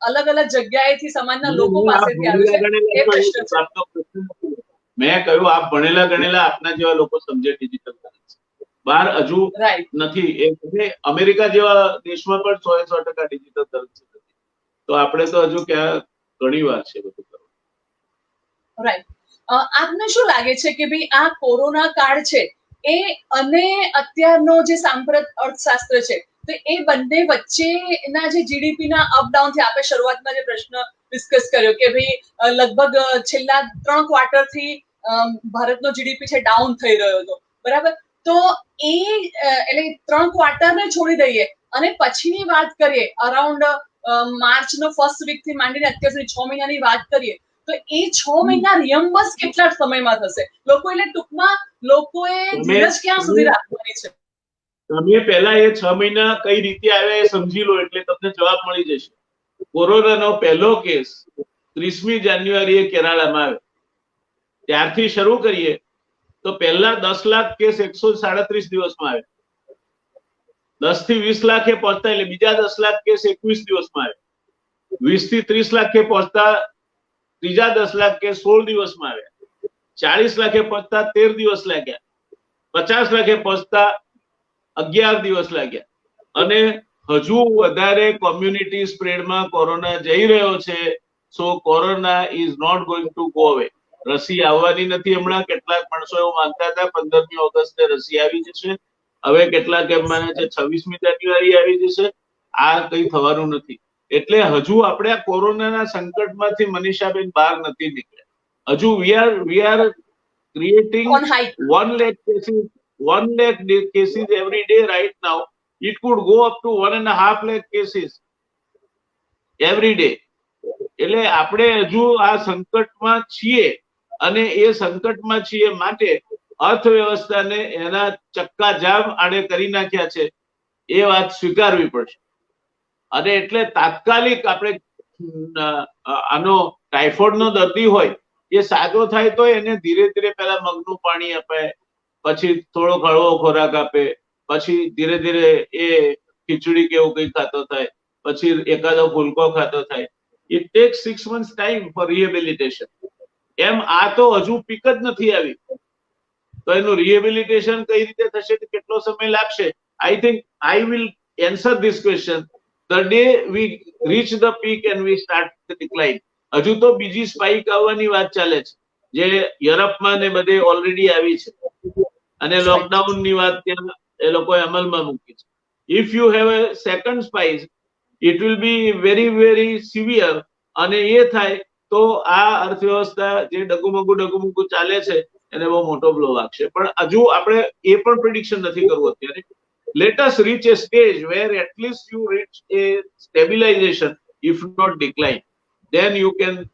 અલગ અલગ જગ્યાએથી સમાજના લોકો પાસેથી આવ્યો છે એ પ્રશ્ન છે. મેં કહ્યું આપ ભણેલા ગણેલા આપના જેવા લોકો સમજે ડિજિટલ કરન્સી. બહાર હજુ નથી. એ અમેરિકા જેવા દેશમાં પણ 100% ડિજિટલ કરન્સી નથી. તો આપણે તો હજુ ક્યાં ઘણી વાર છે બધું કરવું. રાઈટ. આપને શું લાગે છે કે ભાઈ આ કોરોના કાળ છે એ અને અત્યારનો જે સાંપ્રત અર્થશાસ્ત્ર છે તો એ બંને વચ્ચેના જે જીડીપી ના અપડાઉન થી આપણે શરૂઆતમાં જે પ્રશ્ન ડિસ્કસ કર્યો કે ભાઈ લગભગ છેલ્લા 3 ક્વાર્ટર થી ભારતનો જીડીપી છે ડાઉન થઈ રહ્યો હતો, બરાબર? તો એ એટલે 3 ક્વાર્ટર ને છોડી દઈએ અને પછીની વાત કરીએ, અરાઉન્ડ માર્ચ નો ફર્સ્ટ વીક થી માંડીને અત્યાર સુધી 6 મહિનાની વાત કરીએ તો એ 6 મહિના રિયમ્બસ કેટલા સમયમાં થશે? એટલે ટૂંકમાં લોકોએ ધીરજ ક્યાં સુધી રાખવાની છે? તમે પહેલા એ 6 મહિના કઈ રીતે આવ્યા એ સમજી લો એટલે તમને જવાબ મળી જશે. કોરોનાનો પહેલો કેસ 30મી જાન્યુઆરીએ કેરાલામાં આવ્યો. ત્યારથી શરૂ કરીએ તો પહેલા 10 લાખ કેસ 137 દિવસમાં આવ્યા. 10 થી 20 લાખે પહોંચતા એટલે બીજા 10 લાખ કેસ 21 દિવસમાં આવ્યા. 20 થી 30 લાખે પહોંચતા ત્રીજા 10 લાખ કેસ 16 દિવસમાં આવ્યા. 40 લાખે પહોંચતા 13 દિવસ લાગ્યા. 50 લાખે પહોંચતા 11 દિવસ લાગ્યા. અને હજુ વધારે કોમ્યુનિટી સ્પ્રેડમાં કોરોના જઈ રહ્યો છે. So corona is not going to go away. રસી આવવાની નથી હમણાં. કેટલાક માણસો એવું માનતા હતા 15મી ઓગસ્ટે રસી આવી જશે. હવે કેટલાક એમ માને છે 26મી જાન્યુઆરી આવી જશે. આ કઈ થવાનું નથી. એટલે હજુ આપણે આ કોરોનાના સંકટમાંથી મનીષાબેન બહાર નથી નીકળ્યા. હજુ we are creating 1 lakh cases every day right now. It could go up to 1.5 lakh cases every day. એટલે આપણે હજુ આ સંકટમાં છીએ અને એ સંકટમાં છીએ માટે અર્થવ્યવસ્થાને એના ચક્કાજામ આડે કરી નાખ્યા છે એ વાત સ્વીકારવી પડશે. અને એટલે તાત્કાલિક આપણે આનો ટાઇફોઇડનો દર્દી હોય એ સાજો થાય તો એને ધીરે ધીરે પહેલા મગનું પાણી આપે, પછી થોડો હળવો ખોરાક આપે, પછી ધીરે ધીરે એ ખીચડી કે એવું કંઈ ખાતો થાય, પછી એકાદો ફુલકો ખાતો થાય. It takes 6 months time for rehabilitation. એમ આ તો હજુ પીક જ નથી આવી, તો એનું રિહેબિલિટેશન કઈ રીતે થશે, કેટલો સમય લાગશે? I think I will answer this question the day we reach the peak and we start the decline. હજુ તો બીજી સ્પાઇક આવવાની વાત ચાલે છે, જે યુરોપમાં ને બધે ઓલરેડી આવી છે, અને લોકડાઉન ની વાત ત્યાં એ લોકોએ અમલમાં મૂકી છે. If you have a second spike, it will be very very severe, અને એ થાય તો આ અર્થવ્યવસ્થા જે ડગુમગુ ચાલે છે એને બહુ મોટો બ્લો વાગશે. પણ હજુ આપણે એ પણ પ્રિડિક્શન નથી કરવું અત્યારે. let us reach a stage where at least you reach a stabilization, if not decline. Then you can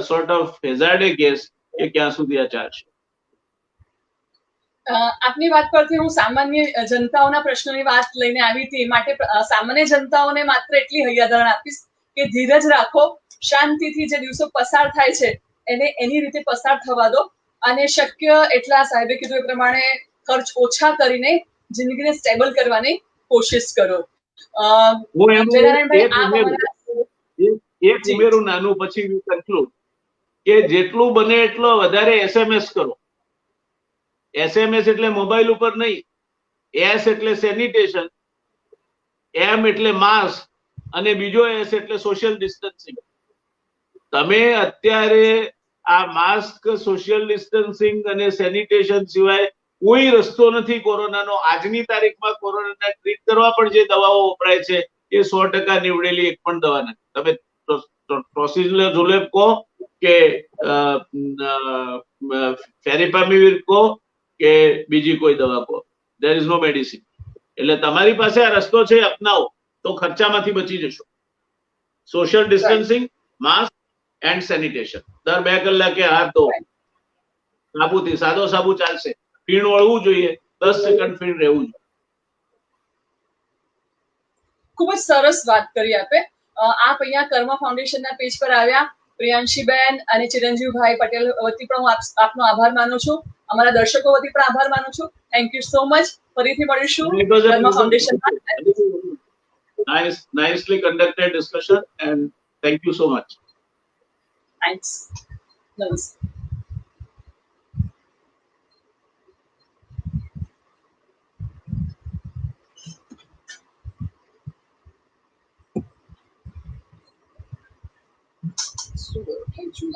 sort of hazard a guess કે ક્યાં સુધી આ ચાલશે. આપની વાત પરથી હું સામાન્ય જનતાઓના પ્રશ્નોની વાત લઈને આવી હતી, માટે સામાન્ય જનતાઓને માત્ર એટલી હૈયાધારણ આપીશ કે ધીરજ રાખો, શાંતિથી જે દિવસો પસાર થાય છે એને એની રીતે પસાર થવા દો, અને શક્ય એટલા સાહેબે કીધું એ પ્રમાણે ખર્ચ ઓછા કરીને જિંદગીને સ્ટેબલ કરવાની કોશિશ કરો. એક ઉમેરું નાનું, પછી કન્ક્લુડ, કે જેટલું બને એટલો વધારે એસએમએસ કરો. એસએમએસ એટલે મોબાઈલ ઉપર નહીં, એસ એટલે સેનિટેશન, એમ એટલે માસ્ક, અને બીજો એસ એટલે સોશિયલ ડિસ્ટન્સિંગ. તમે અત્યારે આ માસ્ક, સોશિયલ ડિસ્ટન્સિંગ અને સેનિટેશન સિવાય કોઈ રસ્તો નથી કોરોનાનો. આજની તારીખમાં કોરોનાને ટ્રીટ કરવા પણ જે દવાઓ વપરાય છે એ 100% નીવડેલી એક પણ દવા નથી. તમે ટોસિલિઝુમેબ કહો કે ફેવિપિરાવિર કહો કે બીજી કોઈ દવા કહો, there is no medicine. એટલે તમારી પાસે આ રસ્તો છે, અપનાવો તો ખર્ચામાંથી બચી જશો. Social distancing, mask and sanitation. દર 2 કલાકે હાથ ધો, સાબુથી, સાદો સાબુ ચાલશે, ફીણ વળવું જોઈએ, 10 સેકન્ડ ફીણ રહેવું જોઈએ. ખૂબ જ સરસ વાત કરી આપે. આપ અહીંયા કર્મ ફાઉન્ડેશનના પેજ પર આવ્યા, પ્રિયાંશીબેન અને ચિરંજીવભાઈ પટેલ વતી પણ હું આપનો આભાર માનું છું, અમારા દર્શકો વતી પણ આભાર માનું છું. Thank you so much. ફરીથી મળીશું કર્મ ફાઉન્ડેશનમાં. Nicely conducted discussion and thank you so much. Thanks. Namaste. Thank you.